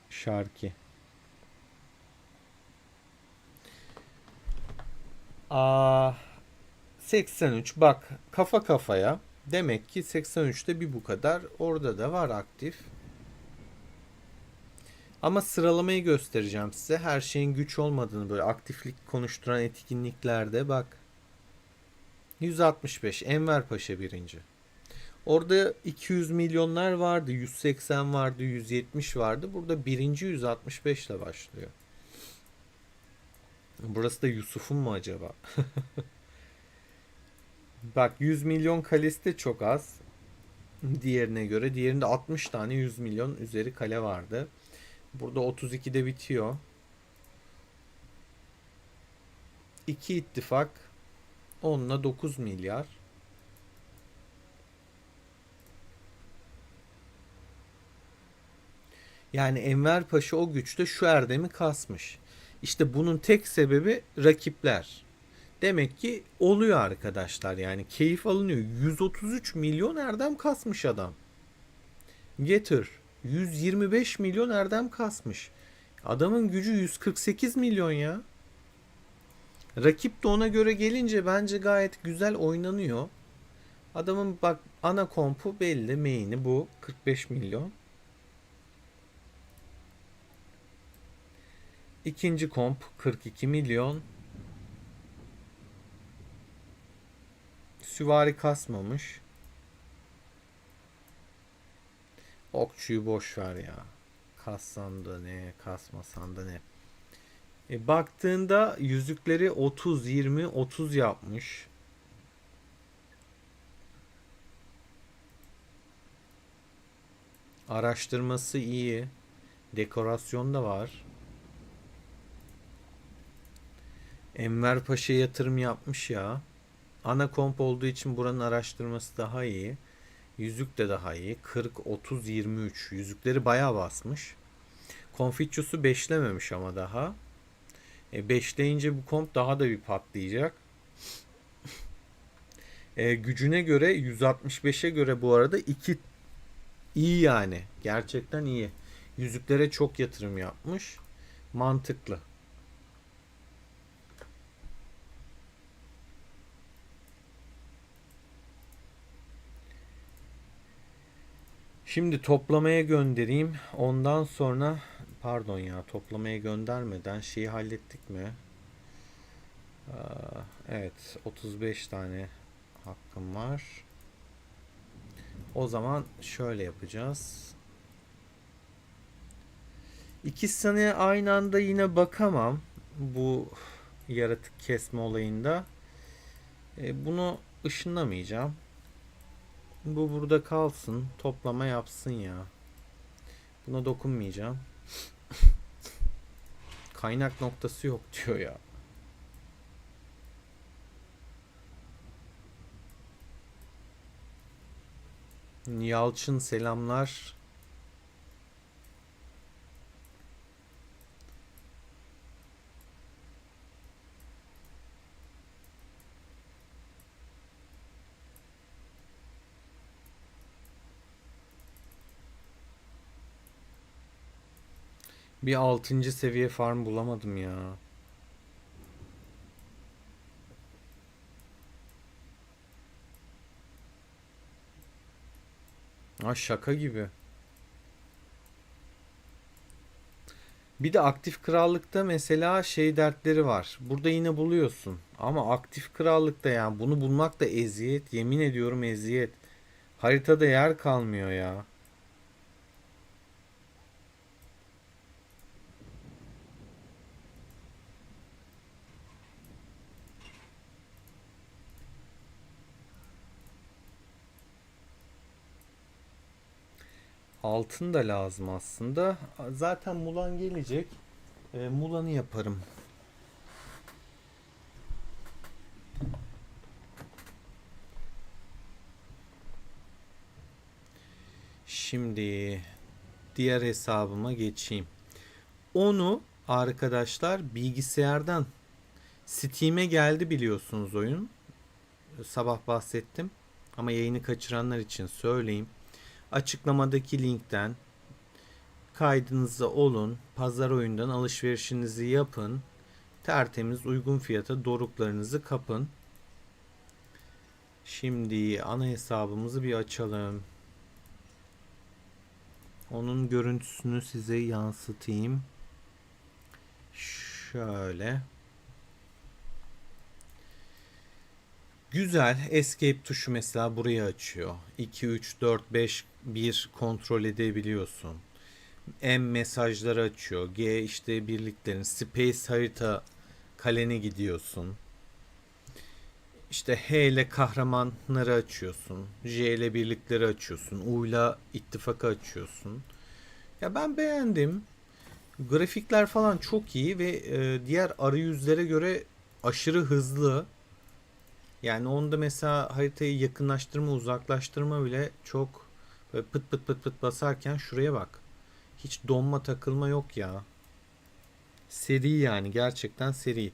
Sharky. 83, bak kafa kafaya. Demek ki 83'te bir bu kadar. Orada da var aktif. Ama sıralamayı göstereceğim size. Her şeyin güç olmadığını, böyle aktiflik konuşturan etkinliklerde bak. 165 Enver Paşa birinci. Orada 200 milyonlar vardı, 180 vardı, 170 vardı. Burada birinci 165 ile başlıyor. Burası da Yusuf'un mu acaba? Bak 100 milyon kalesi de çok az. Diğerine göre. Diğerinde 60 tane 100 milyon üzeri kale vardı. Burada 32'de bitiyor. İki ittifak 10 ile 9 milyar. Yani Enver Paşa o güçte şu erdemi kasmış. İşte bunun tek sebebi rakipler. Demek ki oluyor arkadaşlar, yani keyif alınıyor. 133 milyon erdem kasmış adam. Getir. 125 milyon erdem kasmış. Adamın gücü 148 milyon ya. Rakip de ona göre gelince bence gayet güzel oynanıyor. Adamın bak ana kompu belli. Main'i bu. 45 milyon. İkinci komp 42 milyon. Süvari kasmamış. Okçuyu boş ver ya. Kassan da ne, kasmasan da ne. Baktığında yüzükleri 30, 20, 30 yapmış. Araştırması iyi. Dekorasyon da var. Enver Paşa yatırım yapmış ya. Ana komp olduğu için buranın araştırması daha iyi. Yüzük de daha iyi. 40, 30, 23. Yüzükleri bayağı basmış. Confucius'u beşlememiş ama daha. Beşleyince bu komp daha da bir patlayacak. Gücüne göre 165'e göre bu arada 2 iyi yani. Gerçekten iyi. Yüzüklere çok yatırım yapmış. Mantıklı. Şimdi toplamaya göndereyim. Ondan sonra pardon ya, toplamaya göndermeden şeyi hallettik mi? Evet, 35 tane hakkım var. O zaman şöyle yapacağız. İkisine aynı anda yine bakamam bu yaratık kesme olayında. Bunu ışınlamayacağım. Bu burada kalsın. Toplama yapsın ya. Buna dokunmayacağım. Kaynak noktası yok diyor ya. Yalçın selamlar. Bir 6. seviye farm bulamadım ya. Ha, şaka gibi. Bir de aktif krallıkta mesela şey dertleri var. Burada yine buluyorsun. Ama aktif krallıkta yani bunu bulmak da eziyet. Yemin ediyorum eziyet. Haritada yer kalmıyor ya. Altın da lazım aslında. Zaten Mulan gelecek. Mulan'ı yaparım. Şimdi diğer hesabıma geçeyim. Onu arkadaşlar bilgisayardan Steam'e geldi biliyorsunuz oyun. Sabah bahsettim. Ama yayını kaçıranlar için söyleyeyim. Açıklamadaki linkten kaydınızda olun. Pazar oyundan alışverişinizi yapın. Tertemiz uygun fiyata doruklarınızı kapın. Şimdi ana hesabımızı bir açalım. Onun görüntüsünü size yansıtayım. Şöyle. Güzel. Escape tuşu mesela burayı açıyor. 2, 3, 4, 5, 1 kontrol edebiliyorsun. M mesajları açıyor. G işte birliklerin. Space harita kalene gidiyorsun. İşte H ile kahramanları açıyorsun. J ile birlikleri açıyorsun. U ile ittifakı açıyorsun. Ya ben beğendim. Grafikler falan çok iyi ve diğer arayüzlere göre aşırı hızlı. Yani onda mesela haritayı yakınlaştırma, uzaklaştırma bile çok böyle pıt pıt pıt pıt basarken şuraya bak. Hiç donma takılma yok ya. Seri yani, gerçekten seri.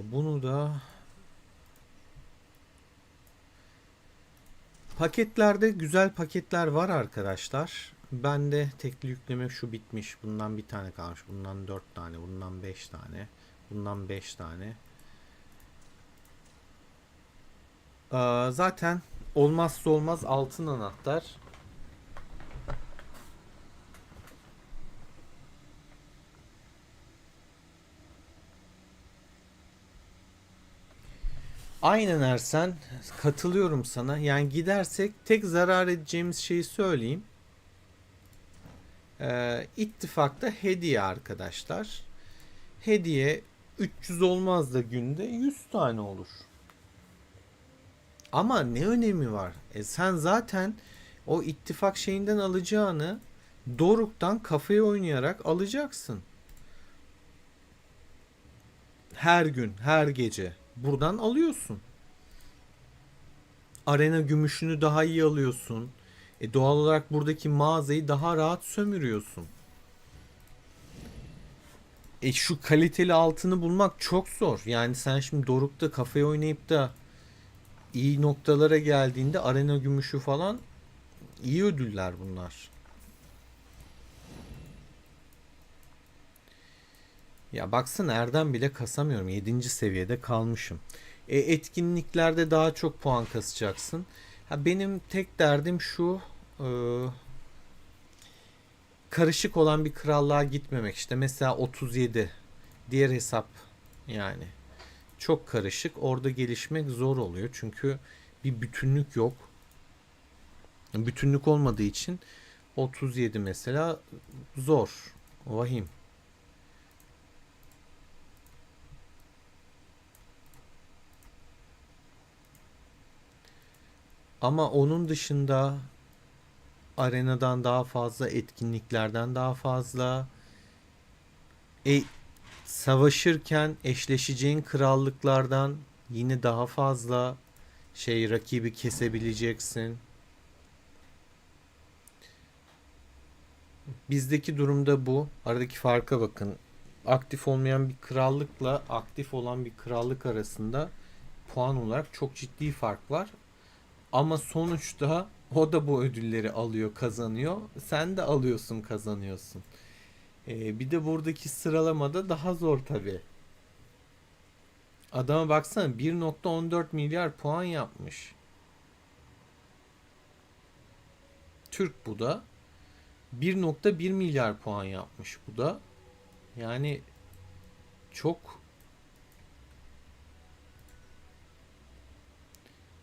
Bunu da paketlerde güzel paketler var arkadaşlar. Bende tekli yükleme şu bitmiş. Bundan bir tane kalmış. Bundan 4 tane. Bundan 5 tane. Bundan 5 tane. Zaten olmazsa olmaz altın anahtar. Aynen Ersen. Katılıyorum sana. Yani gidersek tek zarar edeceğimiz şeyi söyleyeyim. İttifakta hediye arkadaşlar. Hediye 300 olmaz da günde 100 tane olur. Ama ne önemi var? Sen zaten o ittifak şeyinden alacağını Doruk'tan kafaya oynayarak alacaksın. Her gün, her gece. Buradan alıyorsun. Arena gümüşünü daha iyi alıyorsun. Doğal olarak buradaki mağazayı daha rahat sömürüyorsun. Şu kaliteli altını bulmak çok zor. Yani sen şimdi Doruk'ta kafaya oynayıp da iyi noktalara geldiğinde arena gümüşü falan iyi ödüller bunlar. Ya baksana Erdem bile kasamıyorum. 7. seviyede kalmışım. Etkinliklerde daha çok puan kasacaksın. Ha, benim tek derdim şu. e, Karışık olan bir krallığa gitmemek. İşte mesela 37. Diğer hesap yani. Çok karışık. Orada gelişmek zor oluyor. Çünkü bir bütünlük yok. Bütünlük olmadığı için 37 mesela zor. Vahim. Ama onun dışında arenadan daha fazla, etkinliklerden daha fazla. E, Savaşırken eşleşeceğin krallıklardan yine daha fazla rakibi kesebileceksin. Bizdeki durumda bu. Aradaki farka bakın. Aktif olmayan bir krallıkla aktif olan bir krallık arasında puan olarak çok ciddi fark var. Ama sonuçta o da bu ödülleri alıyor, kazanıyor. Sen de alıyorsun, kazanıyorsun. Bir de buradaki sıralamada daha zor tabii. Adama baksana 1,14 milyar puan yapmış. Türk bu da. 1,1 milyar puan yapmış bu da. Yani çok.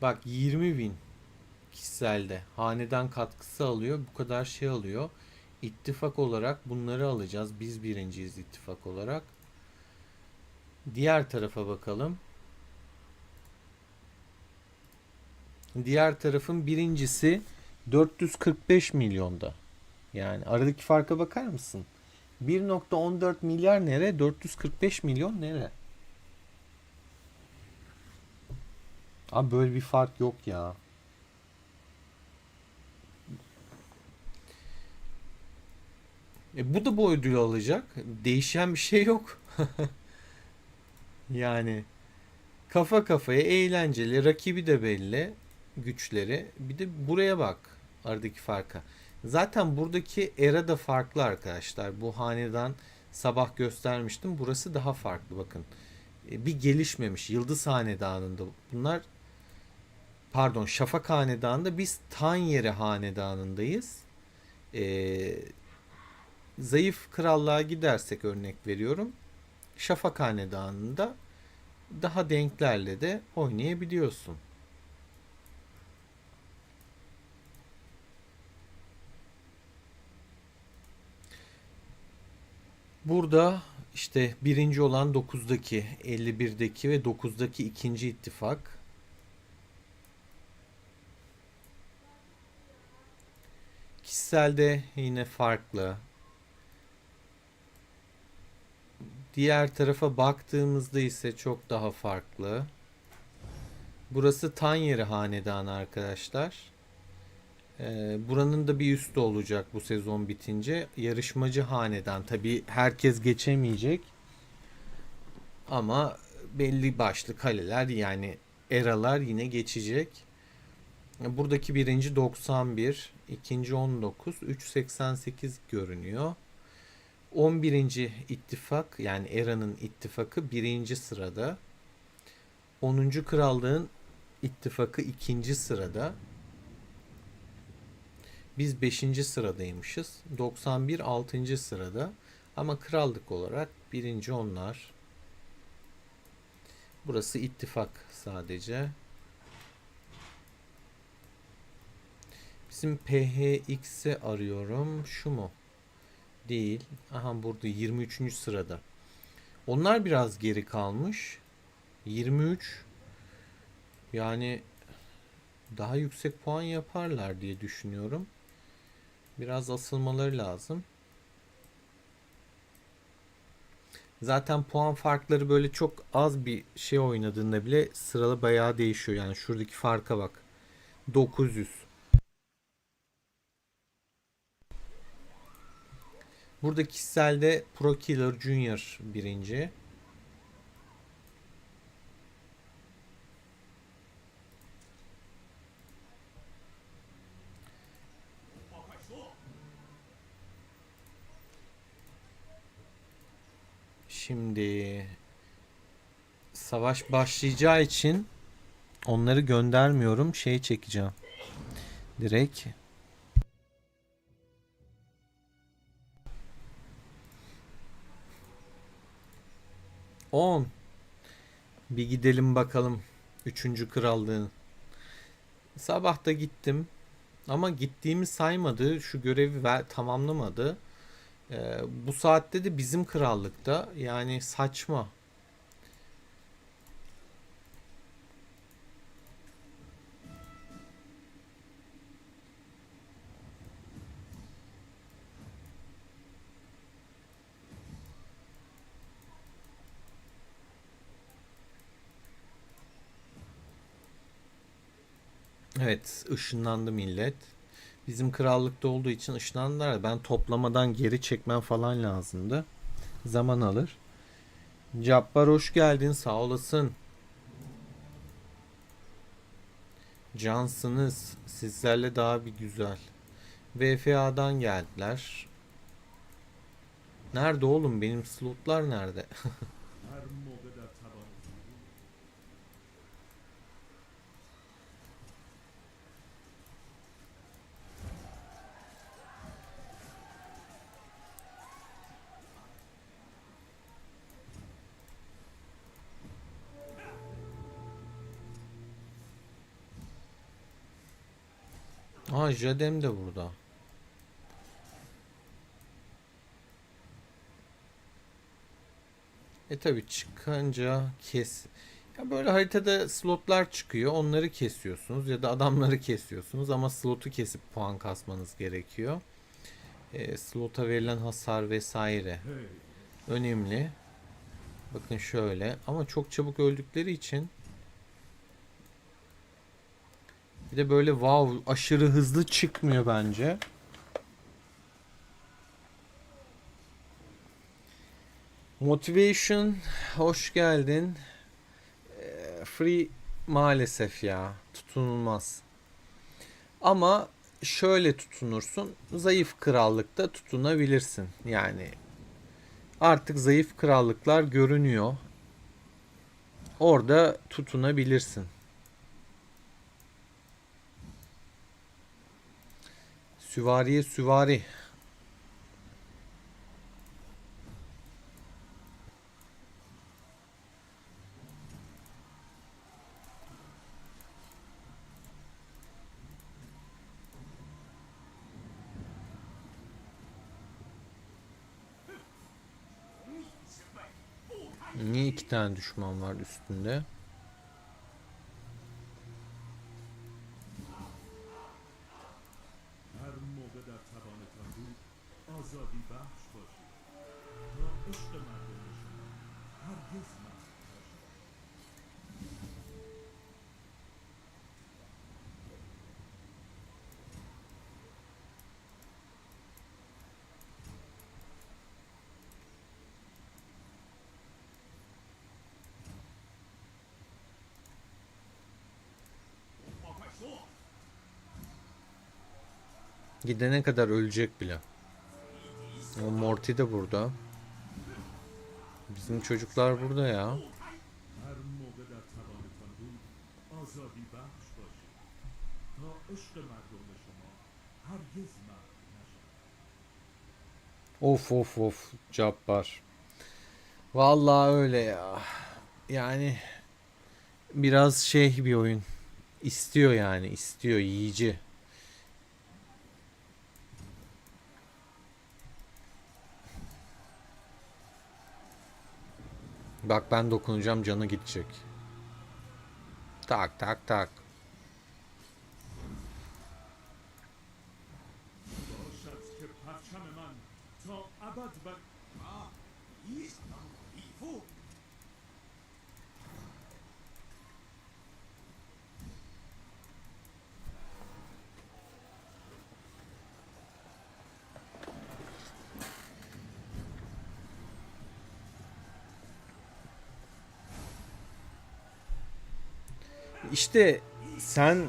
Bak 20 bin kişiselde hanedan katkısı alıyor. Bu kadar şey alıyor. İttifak olarak bunları alacağız. Biz birinciyiz ittifak olarak. Diğer tarafa bakalım. Diğer tarafın birincisi 445 milyonda. Yani aradaki farka bakar mısın? 1,14 milyar nere? 445 milyon nere? Abi böyle bir fark yok ya. Bu da bu ödülü alacak. Değişen bir şey yok. Yani kafa kafaya eğlenceli. Rakibi de belli. Güçleri. Bir de buraya bak. Aradaki farka. Zaten buradaki era da farklı arkadaşlar. Bu hanedan sabah göstermiştim. Burası daha farklı bakın. Bir gelişmemiş. Yıldız Hanedanı'nda bunlar, pardon, Şafak Hanedanı'nda biz Tanyeri Hanedanı'ndayız. Ee, Zayıf krallığa gidersek örnek veriyorum. Şafak Hanedanı'nda daha denklerle de oynayabiliyorsun. Burada işte birinci olan 9'daki, 51'deki ve 9'daki ikinci ittifak. Kişiselde yine farklı. Diğer tarafa baktığımızda ise çok daha farklı. Burası Tanyeri Hanedanı arkadaşlar. Buranın da bir üstü olacak bu sezon bitince. Yarışmacı hanedan. Tabi herkes geçemeyecek. Ama belli başlı kaleler yani eralar yine geçecek. Buradaki birinci 91, ikinci 19, 388 görünüyor. 11. ittifak yani eranın ittifakı birinci sırada. 10. krallığın ittifakı ikinci sırada. Biz beşinci sıradaymışız. 91 altıncı sırada. Ama krallık olarak birinci onlar. Burası ittifak sadece. Bizim PHX'i arıyorum. Şu mu? Değil. Aha burada 23. sırada. Onlar biraz geri kalmış. 23. Yani daha yüksek puan yaparlar diye düşünüyorum. Biraz asılmaları lazım. Zaten puan farkları böyle çok az bir şey oynadığında bile sıralı bayağı değişiyor. Yani şuradaki farka bak. 900. Burada kişiselde Pro Killer Junior birinci. Şimdi savaş başlayacağı için onları göndermiyorum. Şey çekeceğim. Direkt. On. Bir gidelim bakalım. Üçüncü krallığın. Sabah da gittim. Ama gittiğimi saymadı. Şu görevi tamamlamadı. Bu saatte de bizim krallıkta. Yani saçma. Evet, ışınlandı millet. Bizim krallıkta olduğu için ışınlandılar. Ben toplamadan geri çekmem falan lazımdı. Zaman alır. Cabbar hoş geldin, sağ olasın. Cansınız. Sizlerle daha bir güzel. VFA'dan geldiler. Nerede oğlum? Benim slotlar nerede? Aa, Jadem de burada. Tabi çıkınca kes. Ya böyle haritada slotlar çıkıyor. Onları kesiyorsunuz ya da adamları kesiyorsunuz ama slotu kesip puan kasmanız gerekiyor. Slota verilen hasar vesaire önemli. Bakın şöyle ama çok çabuk öldükleri için bir de böyle wow aşırı hızlı çıkmıyor bence. Motivation hoş geldin. Free maalesef ya tutunulmaz. Ama şöyle tutunursun. Zayıf krallıkta tutunabilirsin. Yani artık zayıf krallıklar görünüyor. Orada tutunabilirsin. Süvariye süvari. Niye iki tane düşman var üstünde? Gidene kadar ölecek bile. O Morty de burada. Bizim çocuklar burada ya. Of of of Cabbar. Vallahi öyle ya. Yani biraz şey bir oyun. İstiyor yani istiyor yiyici. Bak ben dokunacağım canı gidecek. Tak tak tak. İşte sen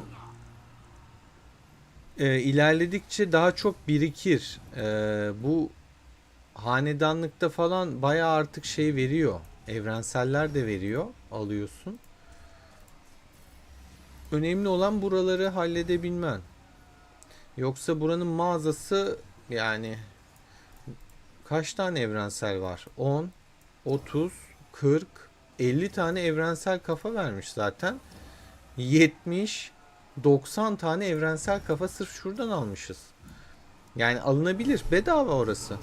ilerledikçe daha çok birikir. Bu hanedanlıkta falan bayağı artık şey veriyor. Evrenseller de veriyor. Alıyorsun. Önemli olan buraları halledebilmen. Yoksa buranın mağazası yani kaç tane evrensel var? 10, 30, 40, 50 tane evrensel kafa vermiş zaten. 70, 90 tane evrensel kafa sırf şuradan almışız. Yani alınabilir. Bedava orası.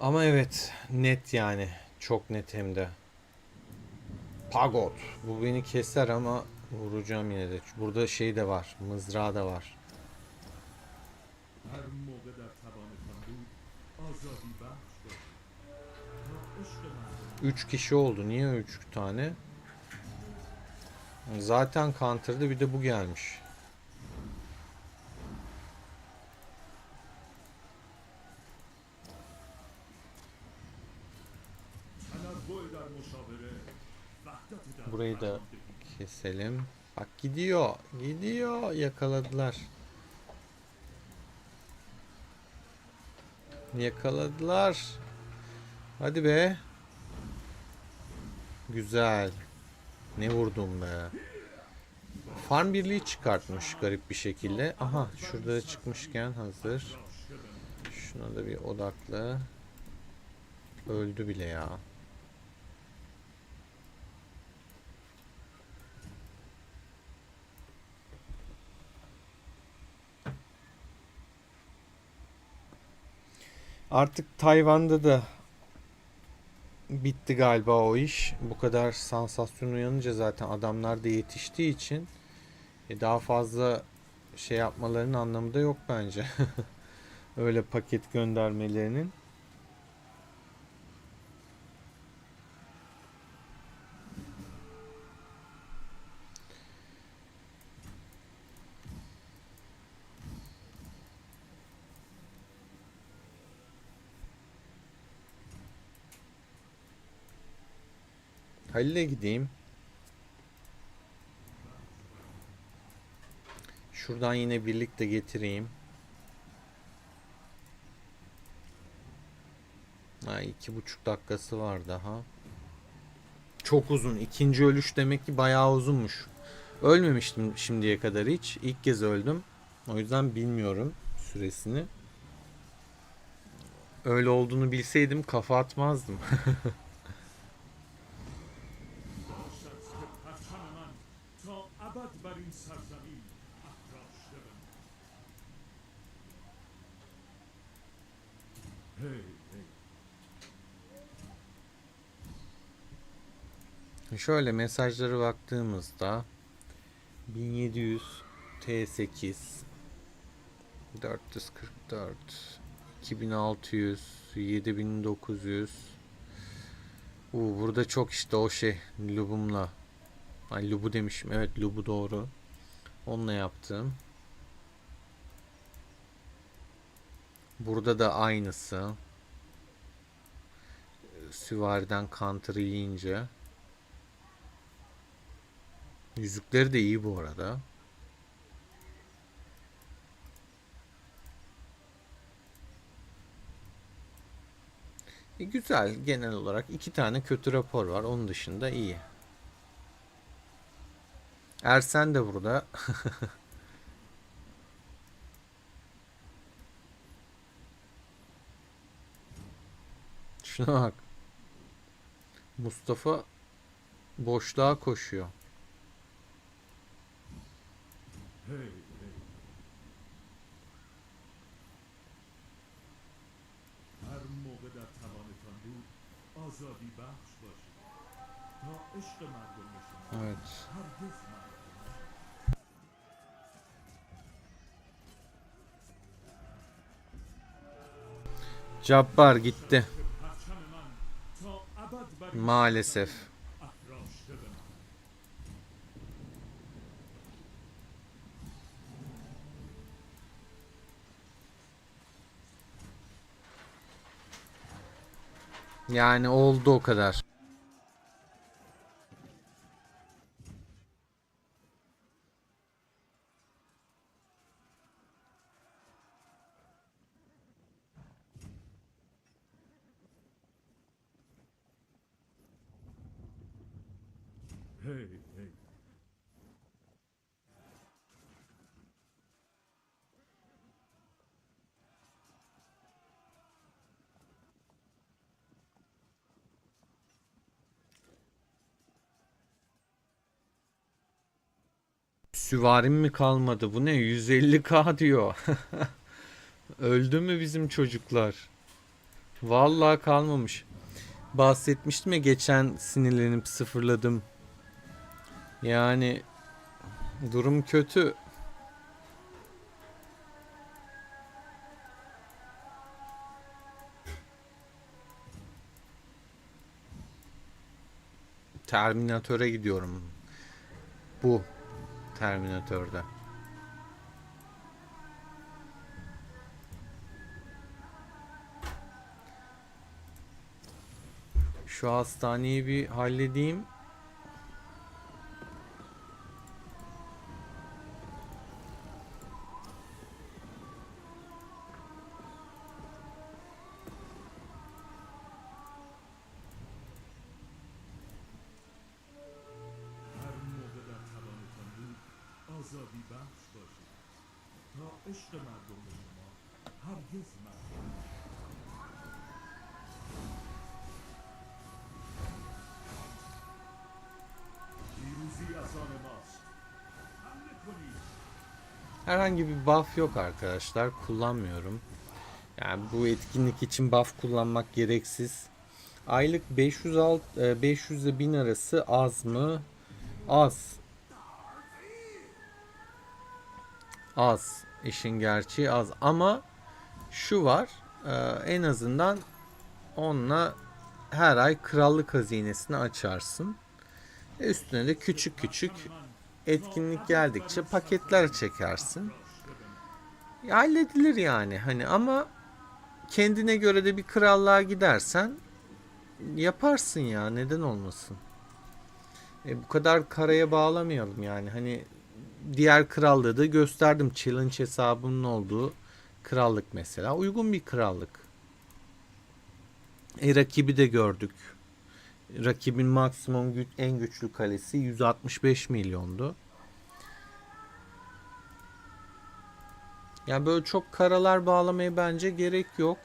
Ama evet net yani. Çok net hem de. Pagot. Bu beni keser ama vuracağım yine de. Burada şey de var. Mızrağı da var. Üç kişi oldu. Niye 3 tane? Zaten counter'da bir de bu gelmiş. Burayı da keselim. Bak gidiyor. Gidiyor. Yakaladılar. Yakaladılar. Hadi be. Güzel. Ne vurdum be. Farm birliği çıkartmış garip bir şekilde. Aha şurada çıkmışken hazır. Şuna da bir odaklı. Öldü bile ya. Artık Tayvan'da da bitti galiba o iş. Bu kadar sansasyon uyanınca zaten adamlar da yetiştiği için daha fazla şey yapmalarının anlamı da yok bence. Öyle paket göndermelerinin. Halil'e gideyim. Şuradan yine birlikte getireyim. Ha, 2,5 dakikası var daha. Çok uzun. İkinci ölüş demek ki bayağı uzunmuş. Ölmemiştim şimdiye kadar hiç. İlk kez öldüm. O yüzden bilmiyorum süresini. Öyle olduğunu bilseydim kafa atmazdım. Şöyle mesajlara baktığımızda 1700 T8 444 2600 7900 burada çok işte o şey Lubum'la. Ay Lubu demişim. Evet Lubu doğru. Onunla yaptım. Burada da aynısı. Süvariden counter yiyince. Yüzükleri de iyi bu arada. Güzel genel olarak 2 tane kötü rapor var. Onun dışında iyi. Ersen de burada. Şuna bak. Mustafa boşluğa koşuyor. هر موقع در توانتان بود آزادی بخش باشید تا عشق مردم شما Evet. هرگز مردم نشود. Cabbar gitti. که پرچم من تا ابد بر این Maalesef. سرزمین افراشته بماند. Yani oldu o kadar. هی هی Süvarim mi kalmadı? Bu ne? 150K diyor. Öldü mü bizim çocuklar? Vallahi kalmamış. Bahsetmiştim ya, geçen sinirlenip sıfırladım. Yani durum kötü. Terminatöre gidiyorum. Bu Terminatörde. Şu hastaneyi bir halledeyim. هر موقع در توانتان بود آزادی بخش باشید تا عشق مردم شما هرگز مردم نشود. پیروزی از آن ماست. حمله کنید. Herhangi bir buff yok arkadaşlar. Kullanmıyorum. Yani bu etkinlik için buff kullanmak gereksiz. Aylık 500 ile 1000 arası az mı? Az. Az. İşin gerçeği az. Ama şu var. En azından onunla her ay krallık hazinesini açarsın. Üstüne de küçük küçük etkinlik geldikçe paketler çekersin. Halledilir yani. Hani ama kendine göre de bir krallığa gidersen yaparsın ya, neden olmasın? Bu kadar karaya bağlamayalım yani. Hani diğer krallığı da gösterdim. Challenge hesabının olduğu krallık mesela. Uygun bir krallık. Rakibi de gördük. Rakibin maksimum en güçlü kalesi 165 milyondu. Yani böyle çok karalar bağlamaya bence gerek yok.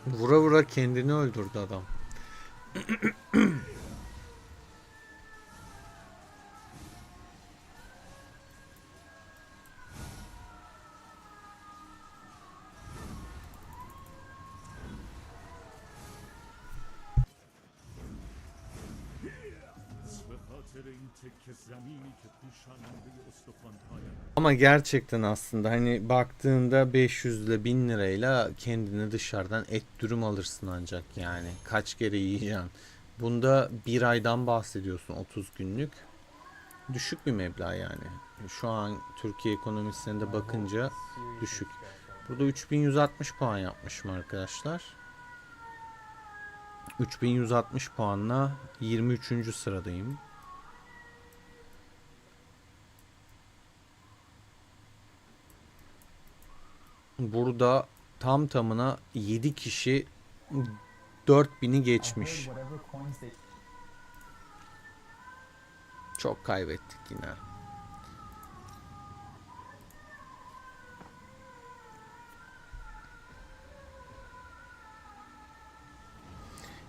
Vura vura kendini öldürdü adam. به خاطر این تکه زمینی که پوشاننده استخوان‌هایم Ama gerçekten aslında hani baktığında 500 ile 1000 lirayla kendine dışarıdan et dürüm alırsın ancak yani. Kaç kere yiyeceksin? Bunda bir aydan bahsediyorsun, 30 günlük. Düşük bir meblağ yani. Şu an Türkiye ekonomisine de bakınca düşük. Burada 3160 puan yapmışım arkadaşlar. 3160 puanla 23. sıradayım. Burada tam tamına 7 kişi 4000'i geçmiş. Çok kaybettik yine.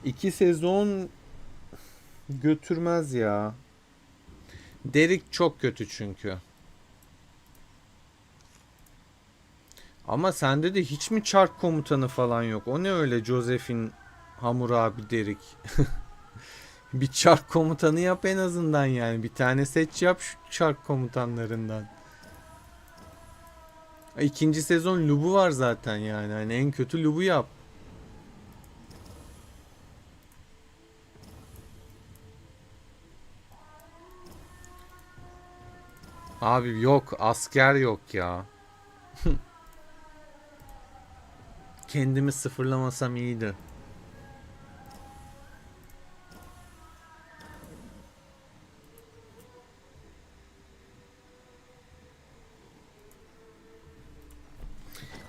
İki sezon götürmez ya. Derek çok kötü çünkü. Ama sende de hiç mi çark komutanı falan yok? O ne öyle Joseph'in, Hammurabi, Derek? Bir çark komutanı yap en azından yani. Bir tane seç yap şu çark komutanlarından. İkinci sezon Lubu var zaten yani. Hani en kötü Lubu yap. Abi yok, asker yok ya. Kendimi sıfırlamasam iyiydi.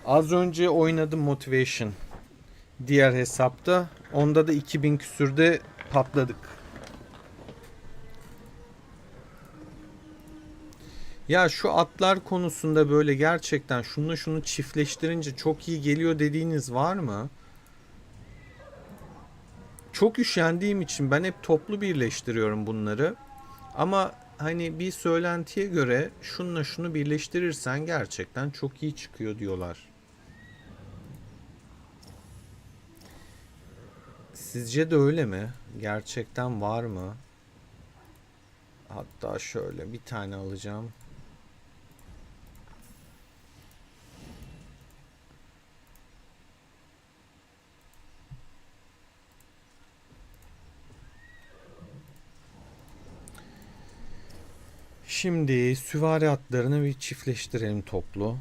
Az önce oynadım Motivation. Diğer hesapta. Onda da 2000 küsürde patladık. Ya şu atlar konusunda böyle gerçekten şunu şunu çiftleştirince çok iyi geliyor dediğiniz var mı? Çok üşendiğim için ben hep toplu birleştiriyorum bunları. Ama hani bir söylentiye göre şununla şunu birleştirirsen gerçekten çok iyi çıkıyor diyorlar. Sizce de öyle mi? Gerçekten var mı? Hatta şöyle bir tane alacağım. Şimdi süvari atlarını bir çiftleştirelim toplu.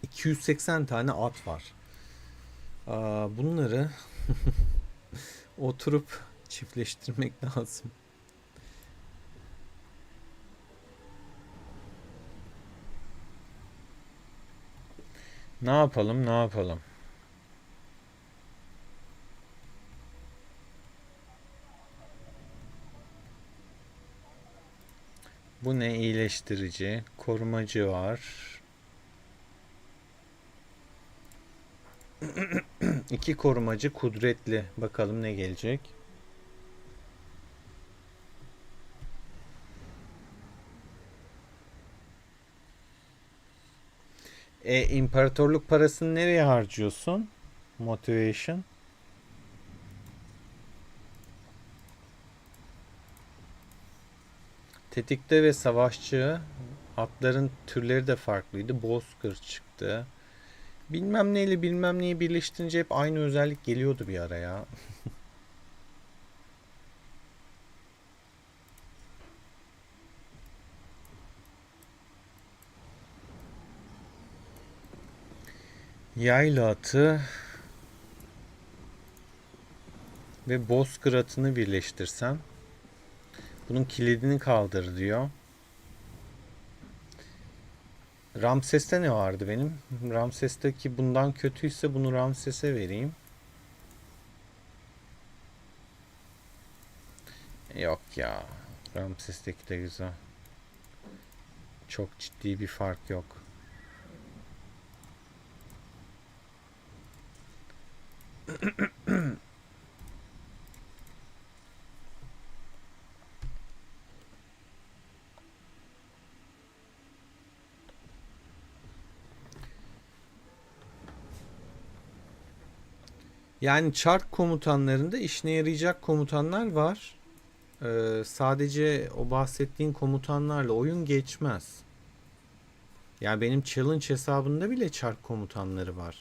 280 tane at var. Bunları oturup çiftleştirmek lazım. Ne yapalım, ne yapalım? Bu ne? İyileştirici, korumacı var. İki korumacı kudretli. Bakalım ne gelecek. İmparatorluk parasını nereye harcıyorsun? Motivation. Tetikte ve savaşçı. Atların türleri de farklıydı. Bozkır çıktı. Bilmem neyle bilmem neyi birleştirince hep aynı özellik geliyordu bir ara ya. Yaylı atı ve bozkır atını birleştirsem bunun kilidini kaldır diyor. Ramses'te ne vardı benim? Ramses'teki bundan kötüyse bunu Ramses'e vereyim. Yok ya. Ramses'teki de güzel. Çok ciddi bir fark yok. Yani çark komutanlarında işine yarayacak komutanlar var. Sadece o bahsettiğin komutanlarla oyun geçmez. Yani benim challenge hesabında bile çark komutanları var.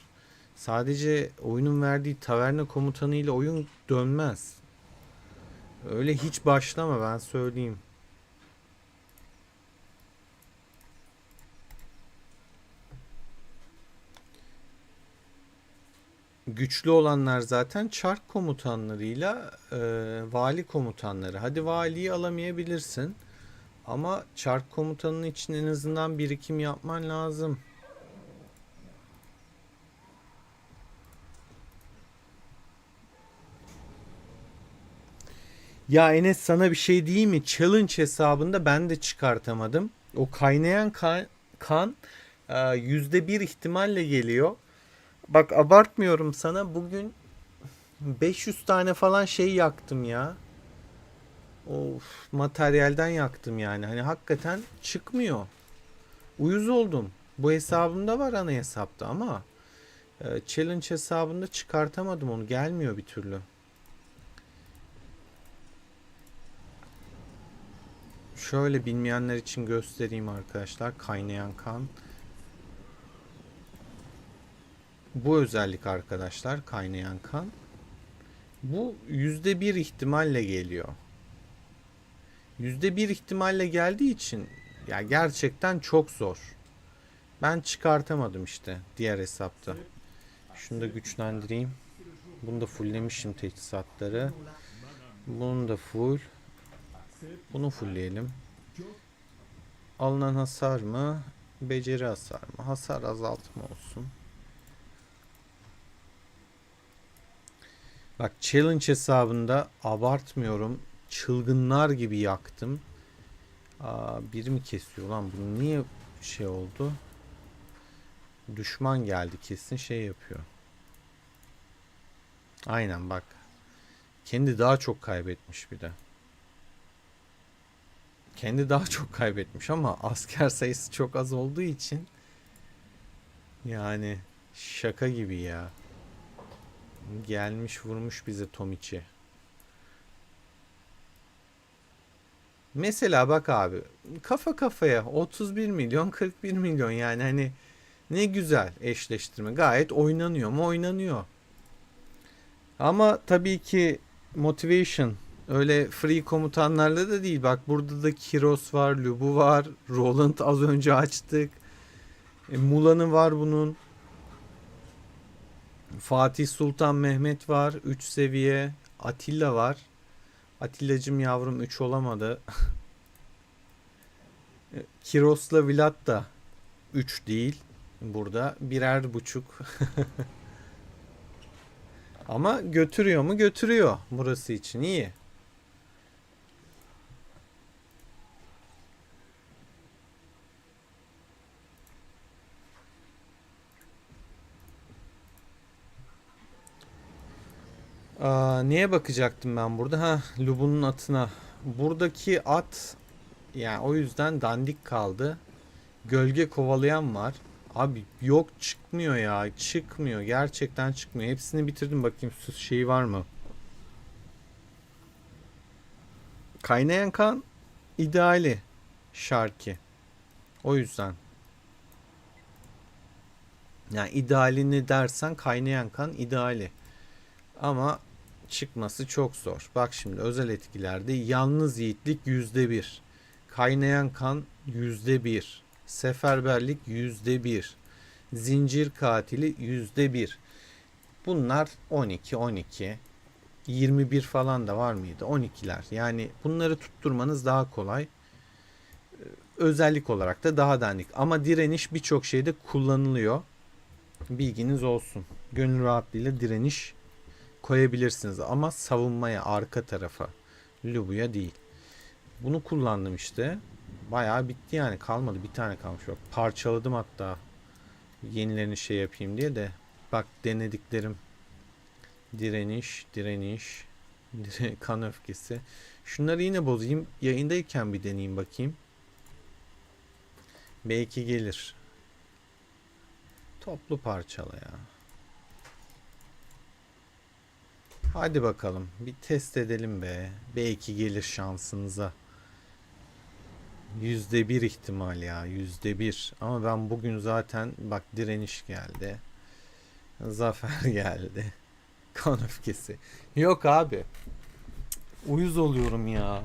Sadece oyunun verdiği taverna komutanıyla oyun dönmez. Öyle hiç başlama, ben söyleyeyim. Güçlü olanlar zaten çark komutanlarıyla vali komutanları. Hadi valiyi alamayabilirsin. Ama çark komutanının için en azından birikim yapman lazım. Ya Enes, sana bir şey diyeyim mi? Challenge hesabında ben de çıkartamadım. O kaynayan kan %1 ihtimalle geliyor. Bak abartmıyorum sana. Bugün 500 tane falan şey yaktım ya. Of, materyalden yaktım yani. Hani hakikaten çıkmıyor. Uyuz oldum. Bu hesabımda var, ana hesapta, ama challenge hesabında çıkartamadım onu. Gelmiyor bir türlü. Şöyle bilmeyenler için göstereyim arkadaşlar. Kaynayan kan. Bu özellik arkadaşlar, kaynayan kan. Bu %1 ihtimalle geliyor. %1 ihtimalle geldiği için ya gerçekten çok zor. Ben çıkartamadım işte diğer hesapta. Şunu da güçlendireyim. Bunu da fulllemişim teçhizatları. Bunu da full. Bunu fullleyelim. Alınan hasar mı? Beceri hasar mı? Hasar azaltma olsun. Bak challenge hesabında abartmıyorum. Çılgınlar gibi yaktım. Biri mi kesiyor lan? Bu niye şey oldu? Düşman geldi kesin şey yapıyor. Aynen bak. Kendi daha çok kaybetmiş bir de. Kendi daha çok kaybetmiş ama asker sayısı çok az olduğu için yani şaka gibi ya. Gelmiş vurmuş bize Tomiç'i. Mesela bak abi, kafa kafaya 31 milyon 41 milyon, yani hani ne güzel eşleştirme, gayet oynanıyor mu oynanıyor. Ama tabii ki motivation öyle free komutanlarla da değil. Bak burada da Kiros var, Lubu var, Roland az önce açtık. Mulan'ı var bunun. Fatih Sultan Mehmet var 3 seviye. Atilla var. Atillacım yavrum 3 olamadı. Kiros'la Vlad da 3 değil. Burada birer buçuk. Ama götürüyor mu? Götürüyor. Burası için iyi. Neye bakacaktım ben burada? Ha, Lubu'nun atına. Buradaki at yani o yüzden dandik kaldı. Gölge kovalayan var. Abi yok, çıkmıyor ya. Çıkmıyor. Gerçekten çıkmıyor. Hepsini bitirdim. Bakayım sus şeyi var mı? Kaynayan kan ideali Şarki. O yüzden. Yani idealini dersen kaynayan kan ideali. Ama çıkması çok zor. Bak şimdi özel etkilerde yalnız yiğitlik %1. Kaynayan kan %1. Seferberlik %1. Zincir katili %1. Bunlar 12, 12. 21 falan da var mıydı? 12'ler. Yani bunları tutturmanız daha kolay. Özellik olarak da daha dandik. Ama direniş birçok şeyde kullanılıyor. Bilginiz olsun. Gönül rahatlığıyla direniş koyabilirsiniz ama savunmaya, arka tarafa, Lubu'ya değil. Bunu kullandım işte. Bayağı bitti yani, kalmadı, bir tane kalmış. Bak parçaladım hatta yenilerini şey yapayım diye de. Bak denediklerim direniş, kan öfkesi. Şunları yine bozayım. Yayındayken bir deneyeyim bakayım. Belki gelir. Toplu parçala ya. Hadi bakalım. Bir test edelim be. Belki gelir şansınıza. %1 ihtimal ya. %1. Ama ben bugün zaten bak direniş geldi. Zafer geldi. Kan öfkesi. Yok abi. Uyuz oluyorum ya.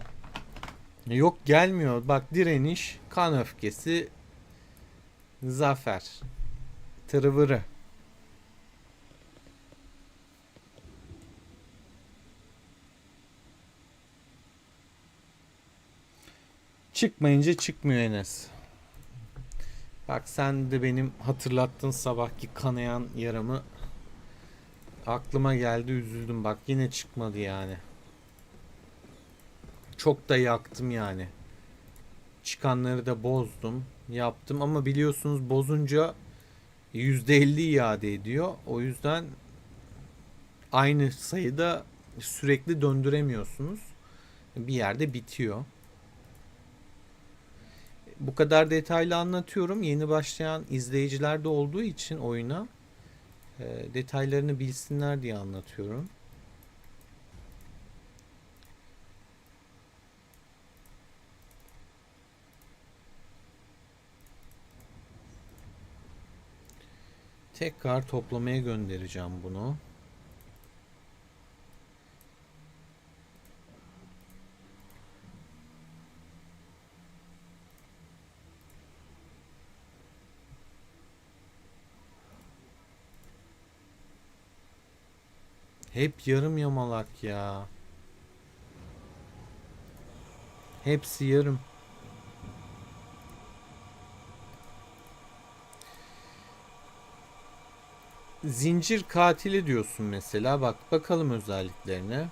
Yok gelmiyor. Bak direniş, kan öfkesi, zafer. Tırıvırı. Çıkmayınca çıkmıyor Enes. Bak sen de benim hatırlattığın sabahki kanayan yaramı aklıma geldi, üzüldüm. Bak yine çıkmadı yani. Çok da yaktım yani. Çıkanları da bozdum, yaptım ama biliyorsunuz bozunca %50 iade ediyor. O yüzden aynı sayıda sürekli döndüremiyorsunuz. Bir yerde bitiyor. Bu kadar detaylı anlatıyorum. Yeni başlayan izleyiciler de olduğu için oyuna detaylarını bilsinler diye anlatıyorum. Tekrar toplamaya göndereceğim bunu. Hep yarım yamalak ya. Hepsi yarım. Zincir katili diyorsun mesela. Bak bakalım özelliklerine.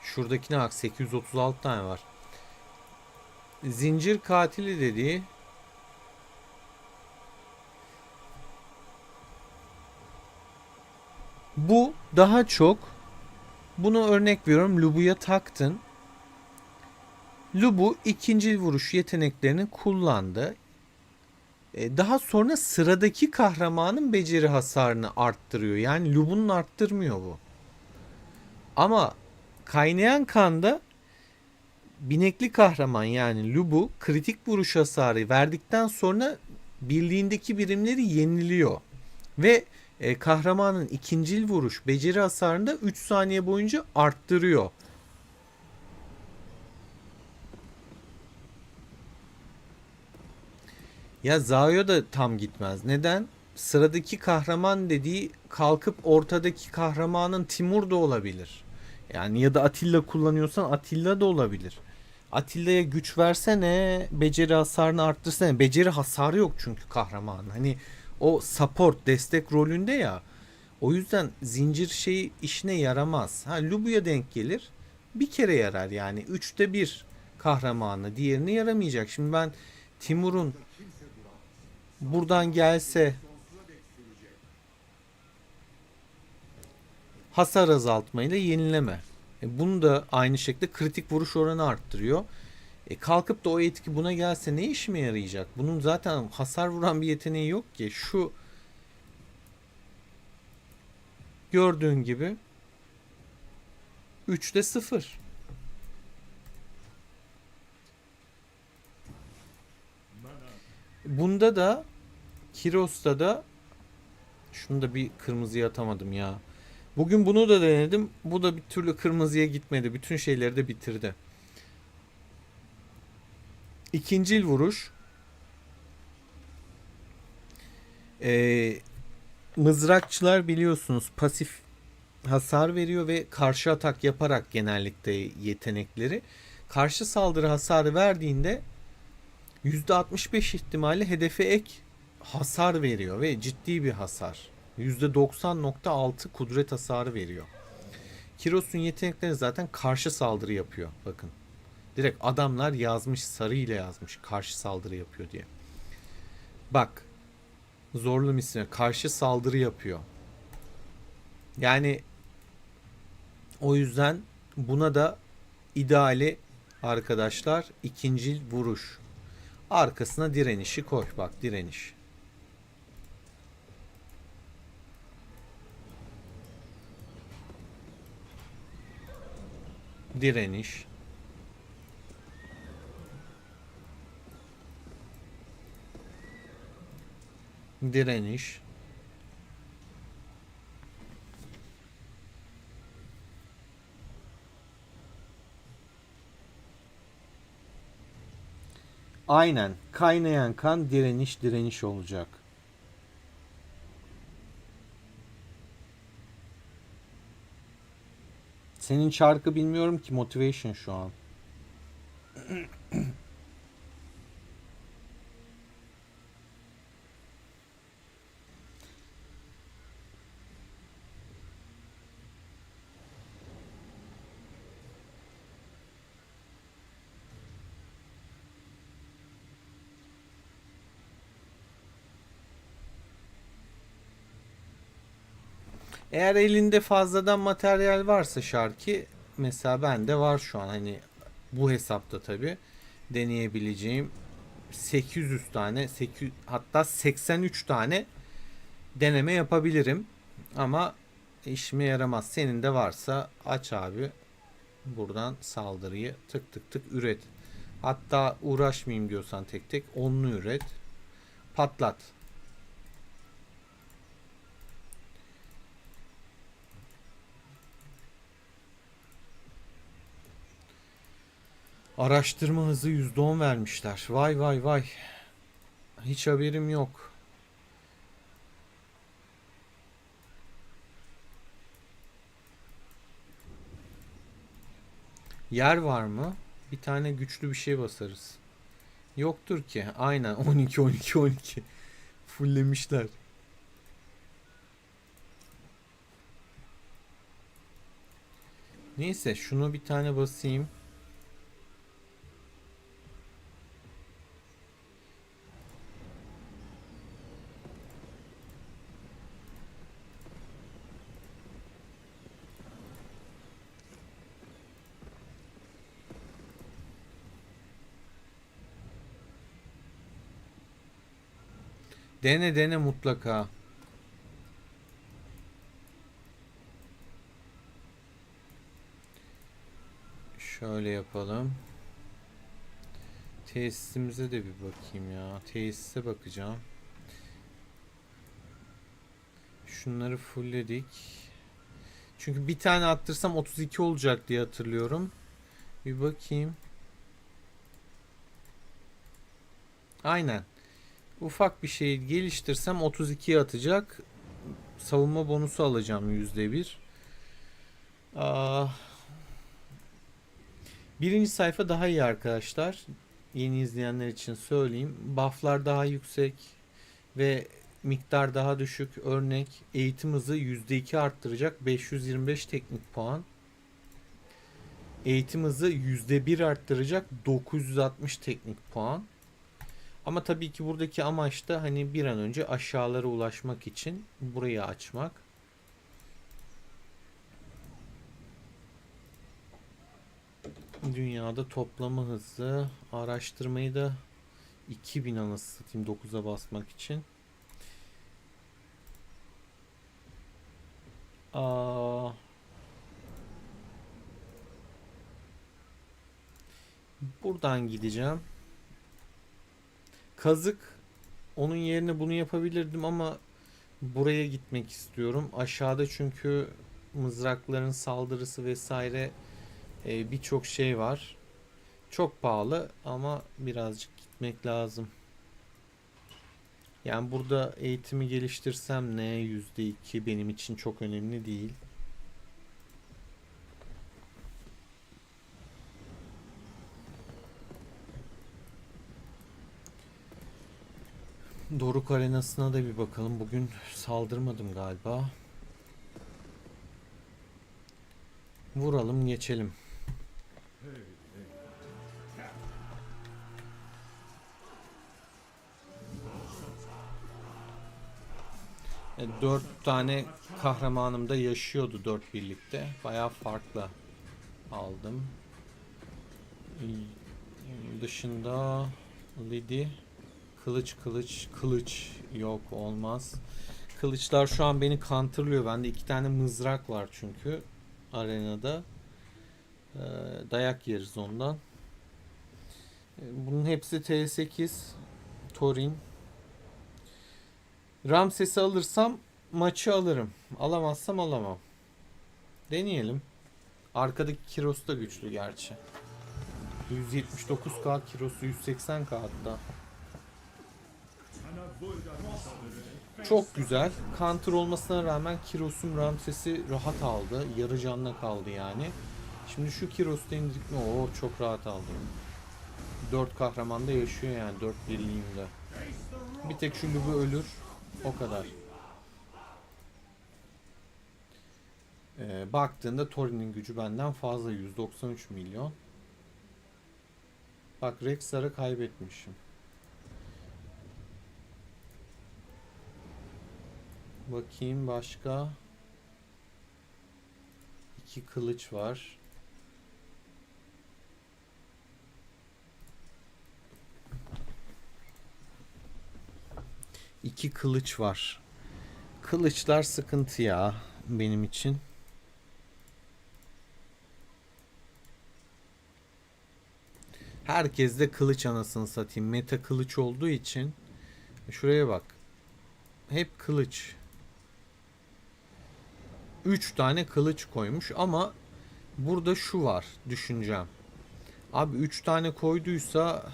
Şuradakine bak, 836 tane var. Zincir katili dediği bu daha çok, bunu örnek veriyorum, Lubu'ya taktın. Lubu ikinci vuruş yeteneklerini kullandı. Daha sonra sıradaki kahramanın beceri hasarını arttırıyor. Yani Lubu'nun arttırmıyor bu. Ama kaynayan kanda binekli kahraman yani Lubu kritik vuruş hasarı verdikten sonra birliğindeki birimleri yeniliyor. Ve kahramanın ikincil vuruş beceri hasarını da 3 saniye boyunca arttırıyor. Ya Zayo da tam gitmez. Neden? Sıradaki kahraman dediği kalkıp ortadaki kahramanın Timur da olabilir. Yani ya da Atilla kullanıyorsan Atilla da olabilir. Atilla'ya güç versene, beceri hasarını arttırsana. Beceri hasarı yok çünkü kahramanın. Hani o support, destek rolünde ya. O yüzden zincir şeyi işine yaramaz. Ha, Lubu'ya denk gelir. Bir kere yarar yani. Üçte bir kahramanı. Diğerini yaramayacak. Şimdi ben Timur'un buradan gelse hasar azaltmayla yenileme. Bunu da aynı şekilde kritik vuruş oranı arttırıyor. Kalkıp da o etki buna gelse ne işime yarayacak? Bunun zaten hasar vuran bir yeteneği yok ki. Şu gördüğün gibi 3'te 0. Bunda da Kiros'ta da şunu da bir kırmızıya atamadım ya. Bugün bunu da denedim. Bu da bir türlü kırmızıya gitmedi. Bütün şeyleri de bitirdi. İkincil vuruş. Mızrakçılar biliyorsunuz pasif hasar veriyor ve karşı atak yaparak genellikle yetenekleri. Karşı saldırı hasarı verdiğinde %65 ihtimalle hedefe ek hasar veriyor ve ciddi bir hasar. %90.6 kudret hasarı veriyor. Kiros'un yetenekleri zaten karşı saldırı yapıyor. Bakın. Direkt adamlar yazmış, sarı ile yazmış karşı saldırı yapıyor diye. Bak. Zorlu misyon karşı saldırı yapıyor. Yani o yüzden buna da ideali arkadaşlar ikincil vuruş. Arkasına direnişi koy. Bak direniş. Direniş. Direniş. Aynen. Kaynayan kan direniş direniş olacak. Senin çarkı bilmiyorum ki, motivation şu an. Eğer elinde fazladan materyal varsa Şarki, mesela bende var şu an, hani bu hesapta tabi deneyebileceğim 800 tane, 800, hatta 83 tane deneme yapabilirim. Ama işime yaramaz. Senin de varsa aç abi. Buradan saldırıyı tık tık tık üret. Hatta uğraşmayayım diyorsan tek tek onlu üret. Patlat. Araştırma hızı %10 vermişler. Vay vay vay. Hiç haberim yok. Yer var mı? Bir tane güçlü bir şey basarız. Yoktur ki. Aynen 12 12 12. Fulllemişler. Neyse şunu bir tane basayım. Dene dene mutlaka. Şöyle yapalım. Tesisimize de bir bakayım ya. Tesise bakacağım. Şunları fullledik. Çünkü bir tane attırsam 32 olacak diye hatırlıyorum. Bir bakayım. Aynen. Ufak bir şey geliştirsem 32'ye atacak. Savunma bonusu alacağım %1. Birinci sayfa daha iyi arkadaşlar. Yeni izleyenler için söyleyeyim. Buff'lar daha yüksek ve miktar daha düşük. Örnek eğitim hızı %2 arttıracak, 525 teknik puan. Eğitim hızı %1 arttıracak, 960 teknik puan. Ama tabii ki buradaki amaç da hani bir an önce aşağılara ulaşmak için burayı açmak. Dünyada toplama hızı, araştırmayı da 2000 anasını satayım 9'a basmak için. Buradan gideceğim. Kazık, onun yerine bunu yapabilirdim ama buraya gitmek istiyorum. Aşağıda çünkü mızrakların saldırısı vesaire birçok şey var. Çok pahalı ama birazcık gitmek lazım. Yani burada eğitimi geliştirsem ne, %2 benim için çok önemli değil. Doruk Arenası'na da bir bakalım. Bugün saldırmadım galiba. Vuralım geçelim. Dört tane kahramanım da yaşıyordu 4 birlikte. Bayağı farklı aldım. Dışında Lady, kılıç yok, olmaz. Kılıçlar şu an beni counterlıyor. Bende 2 tane mızrak var çünkü arenada. Dayak yeriz ondan. Bunun hepsi T8 Thorin. Ramses'i alırsam maçı alırım. Alamazsam alamam. Deneyelim. Arkadaki Kiros da güçlü gerçi. 179k Kiros'u, 180k hatta. Çok güzel. Counter olmasına rağmen Kiros'un Ramses'i rahat aldı. Yarı canla kaldı yani. Şimdi şu Kiros'ta indirdik mi? Oo, çok rahat aldım. 4 kahraman da yaşıyor yani 4 birliğimde. Bir tek şu Lübü ölür. O kadar. Baktığında Thorin'in gücü benden fazla. 193 milyon. Bak Rex'ları kaybetmişim. Bakayım başka. 2 kılıç var. İki kılıç var. Kılıçlar sıkıntı ya benim için. Herkes de kılıç anasını satayım. Meta kılıç olduğu için. Şuraya bak. Hep kılıç. 3 tane kılıç koymuş ama burada şu var düşüncem. Abi 3 tane koyduysa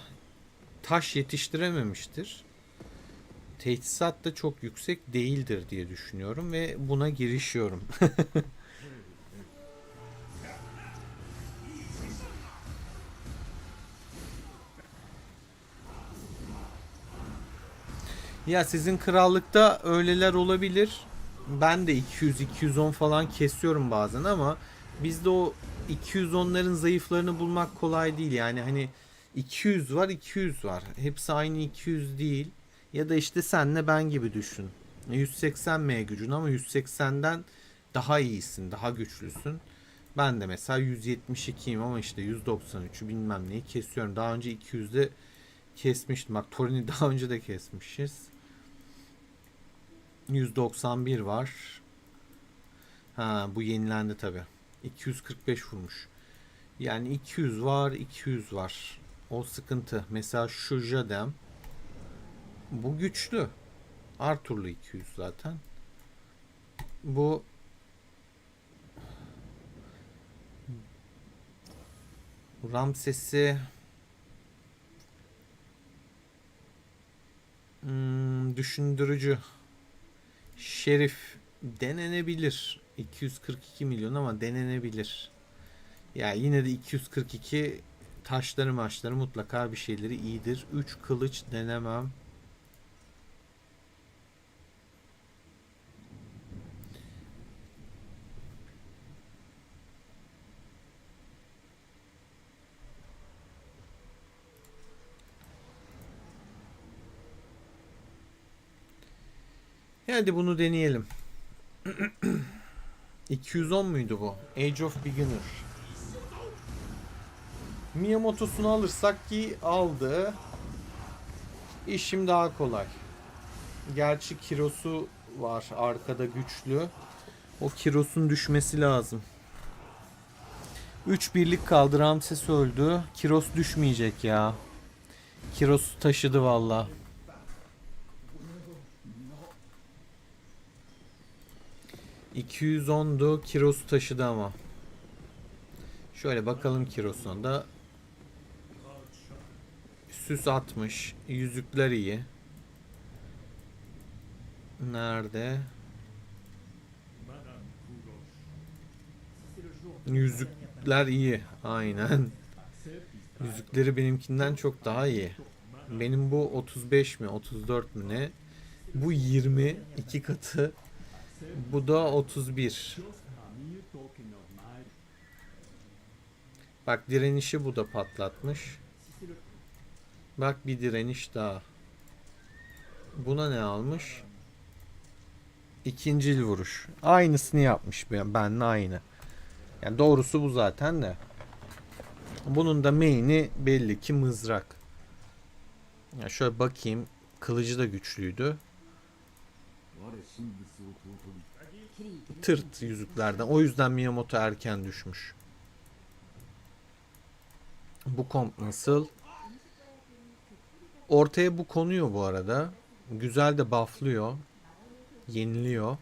taş yetiştirememiştir. Teçhizat da çok yüksek değildir diye düşünüyorum ve buna girişiyorum. Ya sizin krallıkta öyleler olabilir. Ben de 200-210 falan kesiyorum bazen ama bizde o 210'ların zayıflarını bulmak kolay değil. Yani hani 200 var 200 var. Hepsi aynı 200 değil. Ya da işte senle ben gibi düşün. 180 M gücün ama 180'den daha iyisin, daha güçlüsün. Ben de mesela 172'yim ama işte 193'ü bilmem neyi kesiyorum. Daha önce 200'de kesmiştim. Bak Thorin'i daha önce de kesmişiz. 191 var. Ha bu yenilendi tabi. 245 vurmuş. Yani 200 var, 200 var. O sıkıntı. Mesela şu Jadem. Bu güçlü. Arthur'lu 200 zaten. Bu Ramses'i düşündürücü. Şerif denenebilir. 242 milyon ama denenebilir. Ya yine de 242 taşları maçları mutlaka bir şeyleri iyidir. 3 kılıç denemem. Hadi bunu deneyelim. 210 muydu bu? Age of Beginner. Miyamoto'sunu alırsak ki aldı. İşim daha kolay. Gerçi Kiros'u var arkada güçlü. O Kiros'un düşmesi lazım. 3 birlik kaldı. Ramses öldü. Kiros düşmeyecek ya. Kiros taşıdı valla. 210'du. Kiros taşıdı ama. Şöyle bakalım Kiros'una da. Süs atmış. Yüzükler iyi. Nerede? Yüzükler iyi. Aynen. Yüzükleri benimkinden çok daha iyi. Benim bu 35 mi 34 mü ne? Bu 20 iki katı. Bu da 31. Bak direnişi bu da patlatmış. Bak bir direniş daha. Buna ne almış? İkincil vuruş. Aynısını yapmış benle aynı. Yani doğrusu bu zaten de. Bunun da main'i belli ki mızrak. Ya şöyle bakayım. Kılıcı da güçlüydü. Tırt yüzüklerden. O yüzden Miyamoto erken düşmüş. Bu komp nasıl? Ortaya bu konuyor bu arada. Güzel de bufflıyor. Yeniliyor.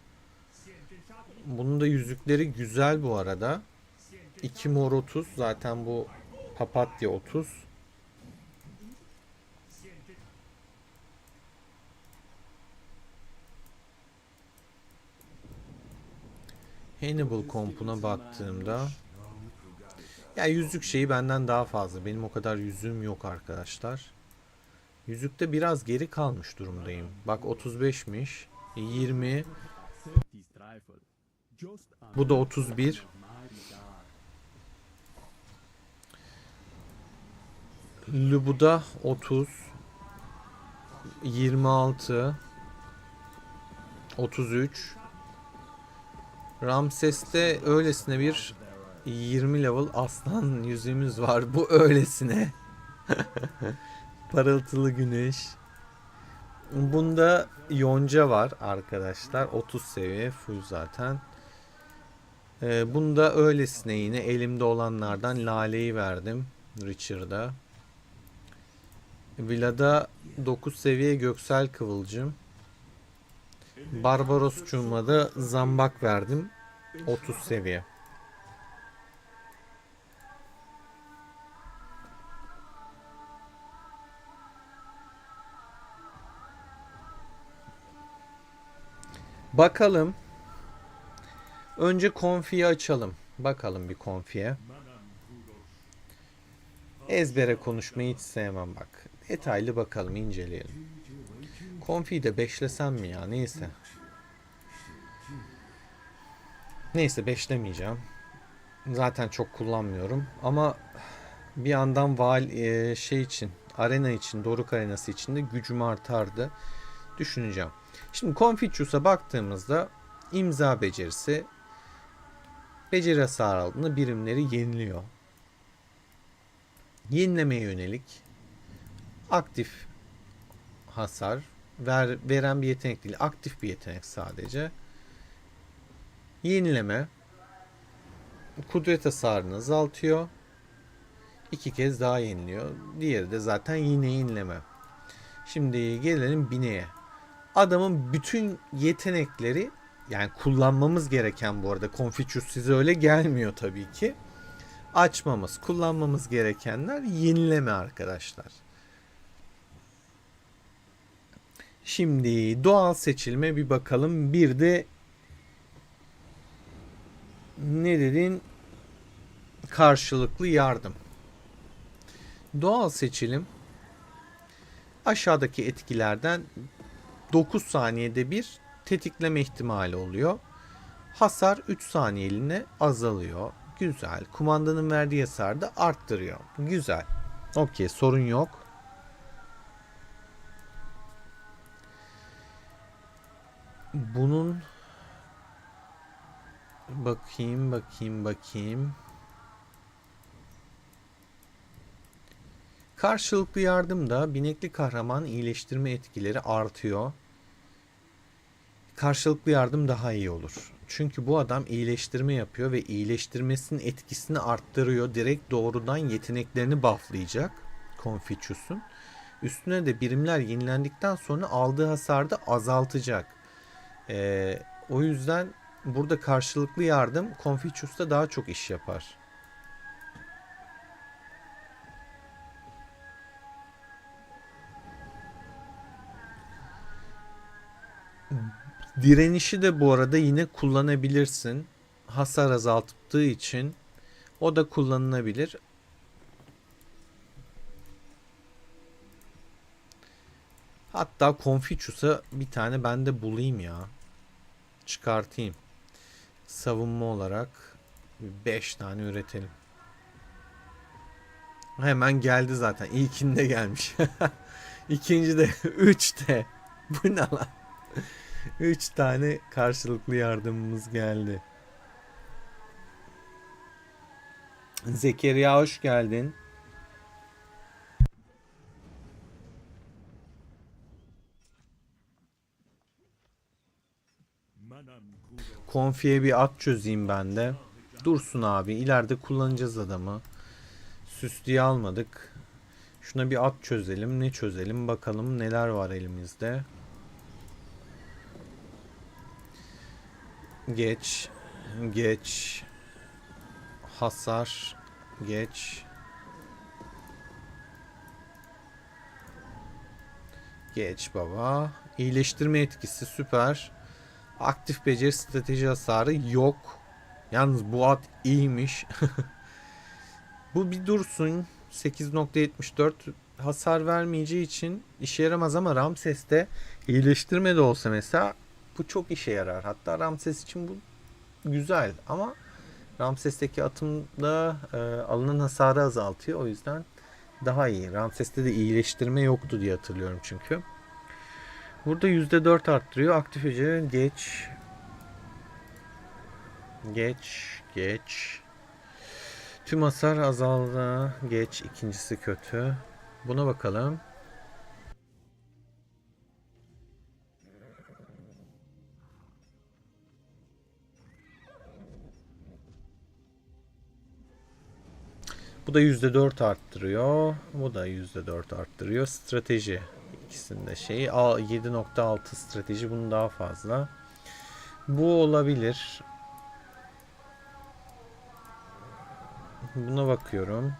Bunun da yüzükleri güzel bu arada. 2 mor 30. Zaten bu papatya 30. Hannibal kompuna baktığımda Ya yüzük şeyi benden daha fazla. Benim o kadar yüzüğüm yok arkadaşlar. Yüzükte biraz geri kalmış durumdayım. Bak 35'miş. 20. Bu da 31. Lubu'da 30. 26. 33. Ramses'te öylesine bir 20 level aslan yüzüğümüz var. Bu öylesine. Parıltılı güneş. Bunda yonca var arkadaşlar. 30 seviye full zaten. Bunda öylesine yine elimde olanlardan laleyi verdim. Richard'a. Villa'da 9 seviye göksel kıvılcım. Barbarosçuğuma da zambak verdim. 30 seviye. Bakalım. Önce konfiyi açalım. Bakalım bir konfiye. Ezbere konuşmayı hiç sevmem bak. Detaylı bakalım, inceleyelim. Konfiyi de beşlesem mi ya? Neyse. Neyse beşlemeyeceğim. Zaten çok kullanmıyorum. Ama bir yandan şey için, arena için, Doruk arenası için de gücüm artardı. Düşüneceğim. Şimdi Confucius'a baktığımızda imza becerisi, beceri hasar aldığında birimleri yeniliyor. Yenilemeye yönelik aktif hasar veren bir yetenek değil, aktif bir yetenek sadece. Yenileme kudret hasarını azaltıyor. 2 kez daha yeniliyor. Diğeri de zaten yine yenileme. Şimdi gelelim Bine'ye. Adamın bütün yetenekleri, yani kullanmamız gereken, bu arada Confucius size öyle gelmiyor tabii ki. Açmamız, kullanmamız gerekenler yenileme arkadaşlar. Şimdi doğal seçilme bir bakalım. Bir de ne dedin? Karşılıklı yardım. Doğal seçilim aşağıdaki etkilerden 9 saniyede bir tetikleme ihtimali oluyor. Hasar 3 saniyeliğine azalıyor. Güzel. Kumandanın verdiği hasarı da arttırıyor. Güzel. Okey, sorun yok. Bunun bakayım. Karşılıklı yardımda binekli kahraman iyileştirme etkileri artıyor. Karşılıklı yardım daha iyi olur. Çünkü bu adam iyileştirme yapıyor ve iyileştirmesinin etkisini arttırıyor. Direkt doğrudan yeteneklerini bufflayacak Confucius'un. Üstüne de birimler yenilendikten sonra aldığı hasarı da azaltacak. O yüzden burada karşılıklı yardım Confucius'ta daha çok iş yapar. Direnişi de bu arada yine kullanabilirsin. Hasar azalttığı için o da kullanılabilir. Hatta Confucius'a bir tane ben de bulayım ya. Çıkartayım. Savunma olarak 5 tane üretelim. Hemen geldi zaten. İlkinde gelmiş. İkinci de 3 de. Bu ne lan? 3 tane karşılıklı yardımımız geldi. Zekeriya hoş geldin. Konfiye bir at çözeyim ben de. Dursun abi. İleride kullanacağız adamı. Süslüye almadık. Şuna bir at çözelim. Ne çözelim? Bakalım neler var elimizde. Geç. Geç. Hasar. Geç. Geç baba. İyileştirme etkisi süper. Aktif beceri strateji hasarı yok. Yalnız bu at iyiymiş. Bu bir dursun. 8.74 hasar vermeyeceği için işe yaramaz ama Ramses'te iyileştirme de olsa mesela bu çok işe yarar. Hatta Ramses için bu güzel ama Ramses'teki atımda alınan hasarı azaltıyor. O yüzden daha iyi. Ramses'te de iyileştirme yoktu diye hatırlıyorum çünkü. Burada %4 arttırıyor. Aktif hücre geç. Geç. Tüm hasar azaldı. Geç. İkincisi kötü. Buna bakalım. Bu da %4 arttırıyor. Bu da %4 arttırıyor. Strateji. İkisinde şeyi. 7.6 strateji. Bunun daha fazla. Bu olabilir. Buna bakıyorum.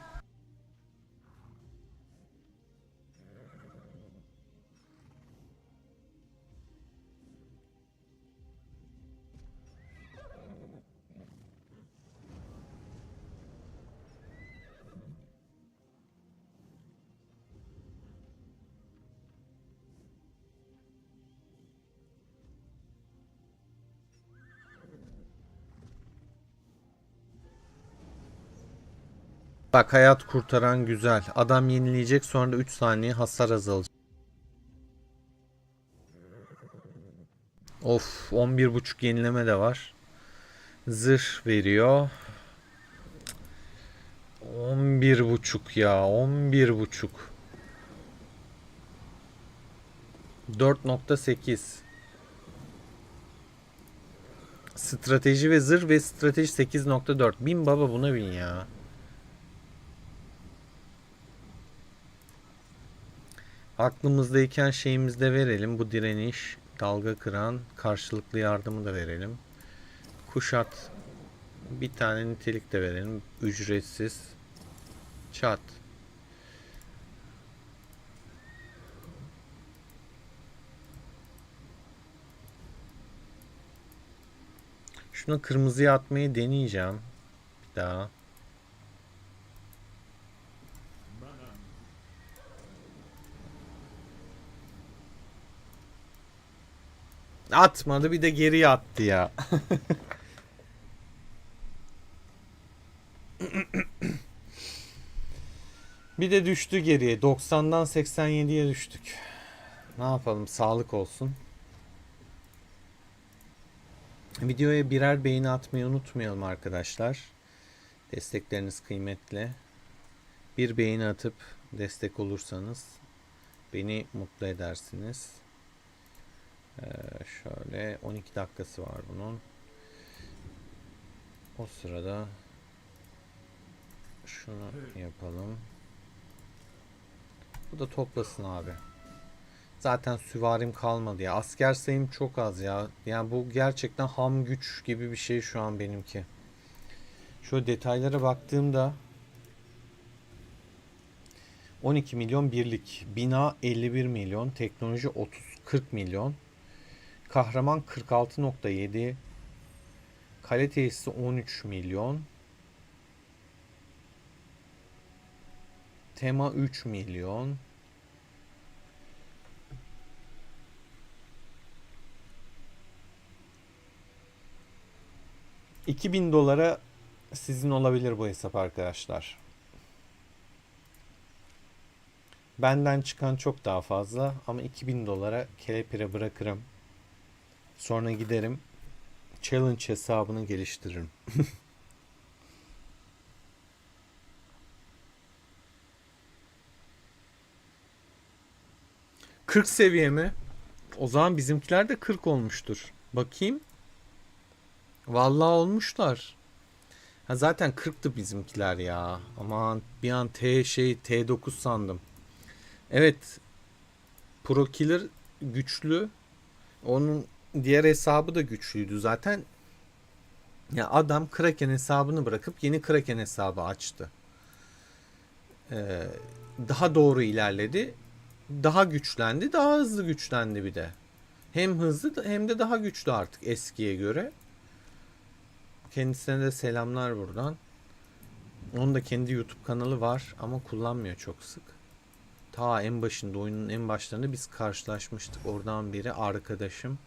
Bak hayat kurtaran güzel. Adam yenileyecek sonra da 3 saniye hasar azalacak. Of 11.5 yenileme de var. Zırh veriyor. 11.5 ya 11.5. 4.8. Strateji ve zırh ve strateji 8.4. Bin baba buna bin ya. Aklımızdayken şeyimizi de verelim. Bu direniş, dalga kıran, karşılıklı yardımı da verelim. Kuşat. Bir tane nitelik de verelim. Ücretsiz. Çat. Şuna kırmızıya atmayı deneyeceğim. Bir daha. Atmadı bir de geriye attı ya. Bir de düştü geriye. 90'dan 87'ye düştük. Ne yapalım? Sağlık olsun. Videoya birer beğeni atmayı unutmayalım arkadaşlar. Destekleriniz kıymetli. Bir beğeni atıp destek olursanız beni mutlu edersiniz. Şöyle 12 dakikası var bunun. O sırada şunu yapalım. Bu da toplasın abi. Zaten süvarim kalmadı ya. Asker sayım çok az ya. Yani bu gerçekten ham güç gibi bir şey şu an benimki. Şöyle detaylara baktığımda 12 milyon birlik, bina 51 milyon, teknoloji 30-40 milyon, kahraman 46.7, kale tesisi 13 milyon, tema 3 milyon, $2.000 sizin olabilir bu hesap arkadaşlar. Benden çıkan çok daha fazla ama $2.000 kelepire bırakırım. Sonra giderim challenge hesabını geliştiririm. 40 seviye mi? O zaman bizimkiler de 40 olmuştur. Bakayım. Vallahi olmuşlar. Ha zaten 40'tı bizimkiler ya. Aman bir an T9 sandım. Evet. Pro Killer güçlü. Onun diğer hesabı da güçlüydü zaten. Ya adam Kraken hesabını bırakıp yeni Kraken hesabı açtı. Daha doğru ilerledi. Daha güçlendi. Daha hızlı güçlendi bir de. Hem hızlı hem de daha güçlü artık eskiye göre. Kendisine de selamlar buradan. Onun da kendi YouTube kanalı var ama kullanmıyor çok sık. Ta en başında, oyunun en başlarında biz karşılaşmıştık. Oradan biri arkadaşım.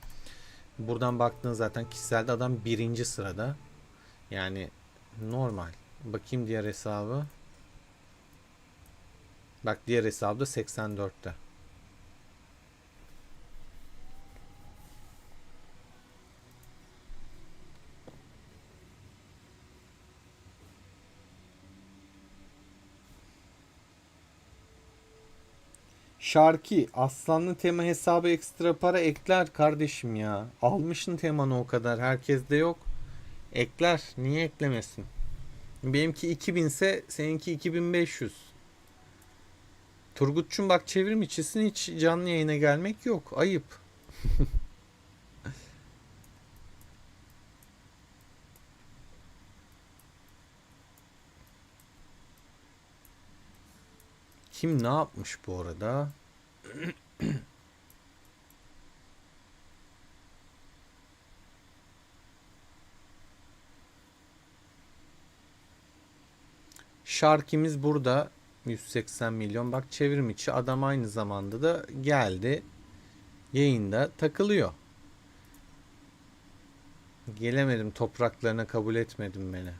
Buradan baktığın zaten kişiselde adam birinci sırada. Yani normal. Bakayım diğer hesabı. Bak diğer hesabı da 84'te. Şarki Aslanlı tema hesabı ekstra para ekler kardeşim ya. Almışsın temanı o kadar. Herkeste yok. Ekler. Niye eklemesin? Benimki 2000 ise seninki 2500. Turgutçum bak çevrim içisin, hiç canlı yayına gelmek yok. Ayıp. Kim ne yapmış bu arada? Şarkimiz burada 180 milyon. Bak çevrim içi adam aynı zamanda da geldi. Yayında takılıyor. Gelemedim topraklarına, kabul etmedim beni.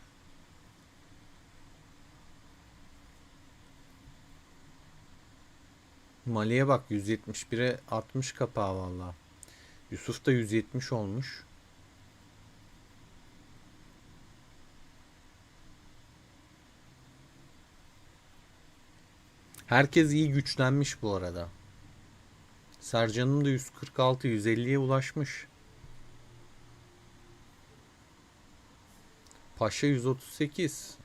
Mali'ye bak 171'e 60 kapağı valla. Yusuf da 170 olmuş. Herkes iyi güçlenmiş bu arada. Sercan'ın da 146 150'ye ulaşmış. Paşa 138.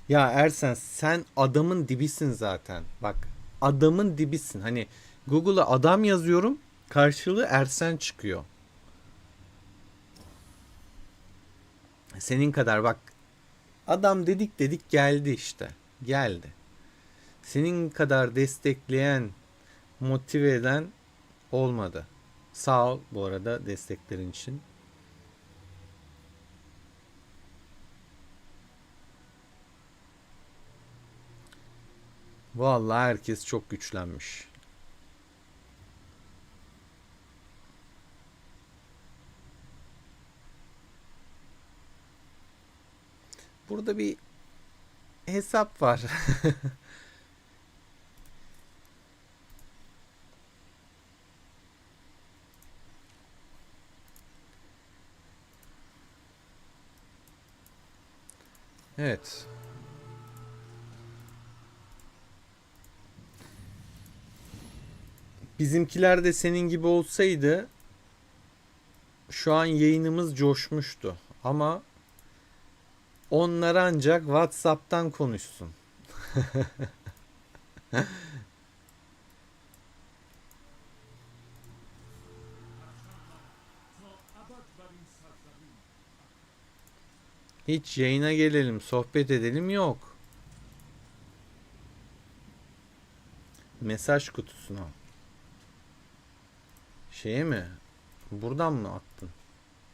Ya Ersen sen adamın dibisin zaten. Bak adamın dibisin. Hani Google'a adam yazıyorum, karşılığı Ersen çıkıyor. Senin kadar bak, adam dedik dedik geldi işte. Geldi. Senin kadar destekleyen, motive eden olmadı. Sağ ol bu arada desteklerin için. Vallahi herkes çok güçlenmiş. Burada bir hesap var. Evet. Bizimkiler de senin gibi olsaydı şu an yayınımız coşmuştu. Ama onlar ancak WhatsApp'tan konuşsun. تا ابد بر این سرزمین Hiç yayına gelelim, sohbet edelim yok. Mesaj kutusuna. Şeye mi? Buradan mı attın?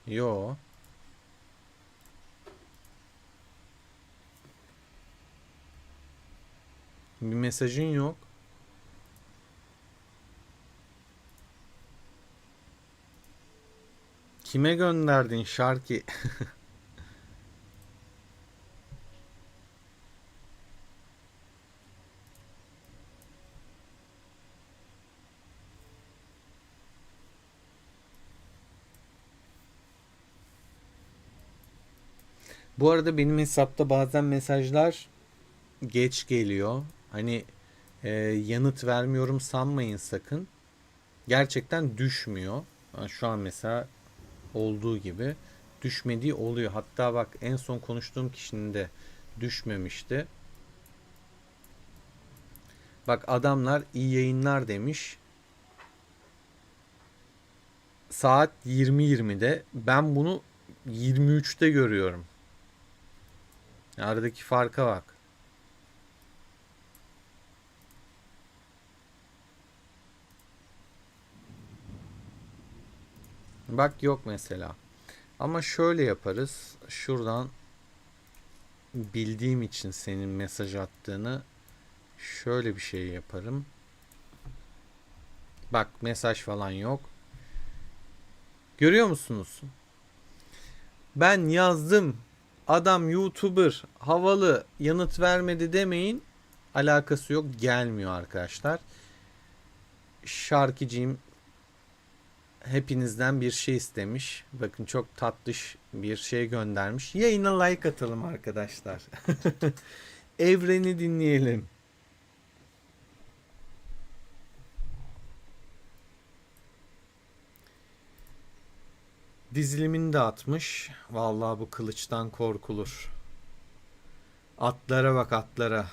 Yo. Bir mesajın yok. Kime gönderdin şarkı? Bu arada benim hesapta bazen mesajlar geç geliyor. Hani yanıt vermiyorum sanmayın sakın. Gerçekten düşmüyor. Şu an mesela olduğu gibi düşmediği oluyor. Hatta bak en son konuştuğum kişinin de düşmemişti. Bak adamlar iyi yayınlar demiş. Saat 20.20'de ben bunu 23'te görüyorum. Aradaki farka bak. Bak yok mesela. Ama şöyle yaparız. Şuradan bildiğim için senin mesaj attığını şöyle bir şey yaparım. Bak mesaj falan yok. Görüyor musunuz? Ben yazdım. Adam YouTuber havalı yanıt vermedi demeyin. Alakası yok, gelmiyor arkadaşlar. Şarkıcıyım hepinizden bir şey istemiş. Bakın çok tatlış bir şey göndermiş. Yayına like atalım arkadaşlar. Evreni dinleyelim. Dizilimini de atmış. Vallahi bu kılıçtan korkulur. Atlara bak atlara.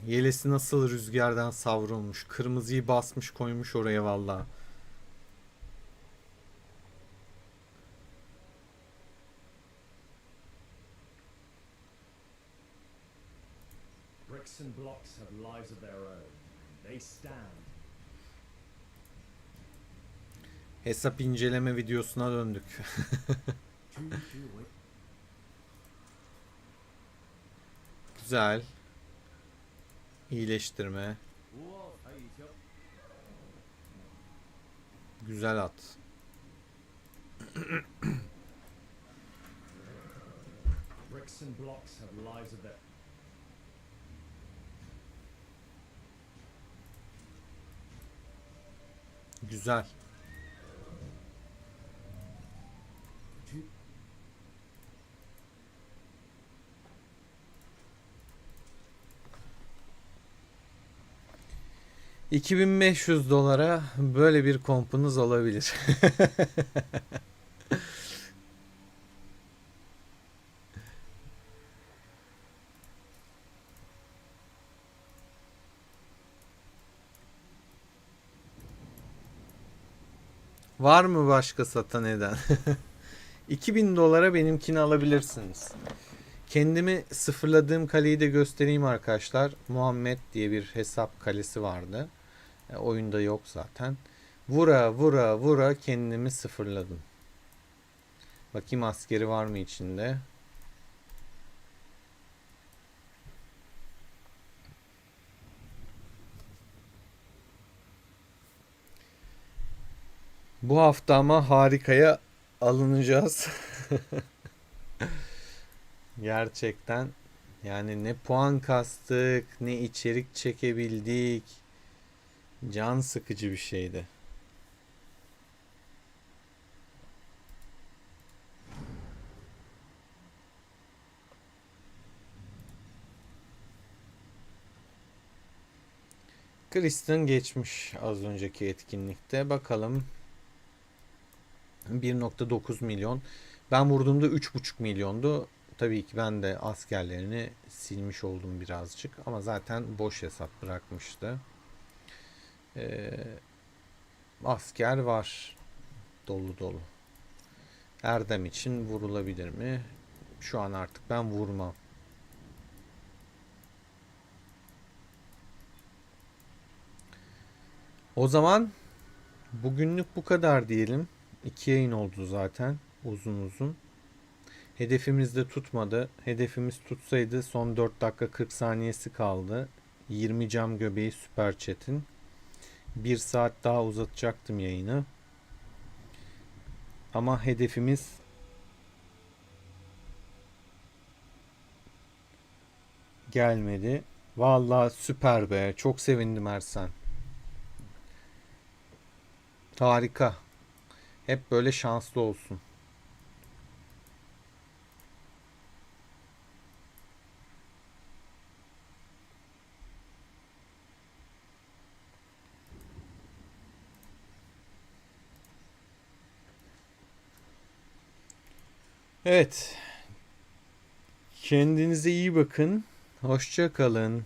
Yelesi nasıl rüzgardan savrulmuş. Kırmızıyı basmış koymuş oraya vallahi. Bricks and blocks have lives of their own. They stand. Hesap inceleme videosuna döndük. Güzel. İyileştirme. Güzel at. Bricks and blocks have lives of their Güzel. $2500 böyle bir kompunuz olabilir. Var mı başka satan eden? $2000 benimkini alabilirsiniz. Kendimi sıfırladığım kaleyi de göstereyim arkadaşlar. Muhammed diye bir hesap kalesi vardı. Oyunda yok zaten. Vura vura vura kendimi sıfırladım. Bakayım askeri var mı içinde? Bu hafta ama harikaya alınacağız. Gerçekten yani ne puan kastık, ne içerik çekebildik. Can sıkıcı bir şeydi. Kristen geçmiş az önceki etkinlikte. Bakalım 1.9 milyon. Ben vurduğumda 3.5 milyondu. Tabii ki ben de askerlerini silmiş oldum birazcık. Ama zaten boş hesap bırakmıştı. Asker var. Dolu dolu. Erdem için vurulabilir mi? Şu an artık ben vurmam. O zaman bugünlük bu kadar diyelim. 2 yayın oldu zaten uzun uzun. Hedefimiz de tutmadı. Hedefimiz tutsaydı son 4 dakika 40 saniyesi kaldı. 20 cam göbeği süper chat'in. 1 saat daha uzatacaktım yayını. Ama hedefimiz gelmedi. Vallahi süper be. Çok sevindim Ersen. Harika. Hep böyle şanslı olsun. Evet. Kendinize iyi bakın. Hoşça kalın.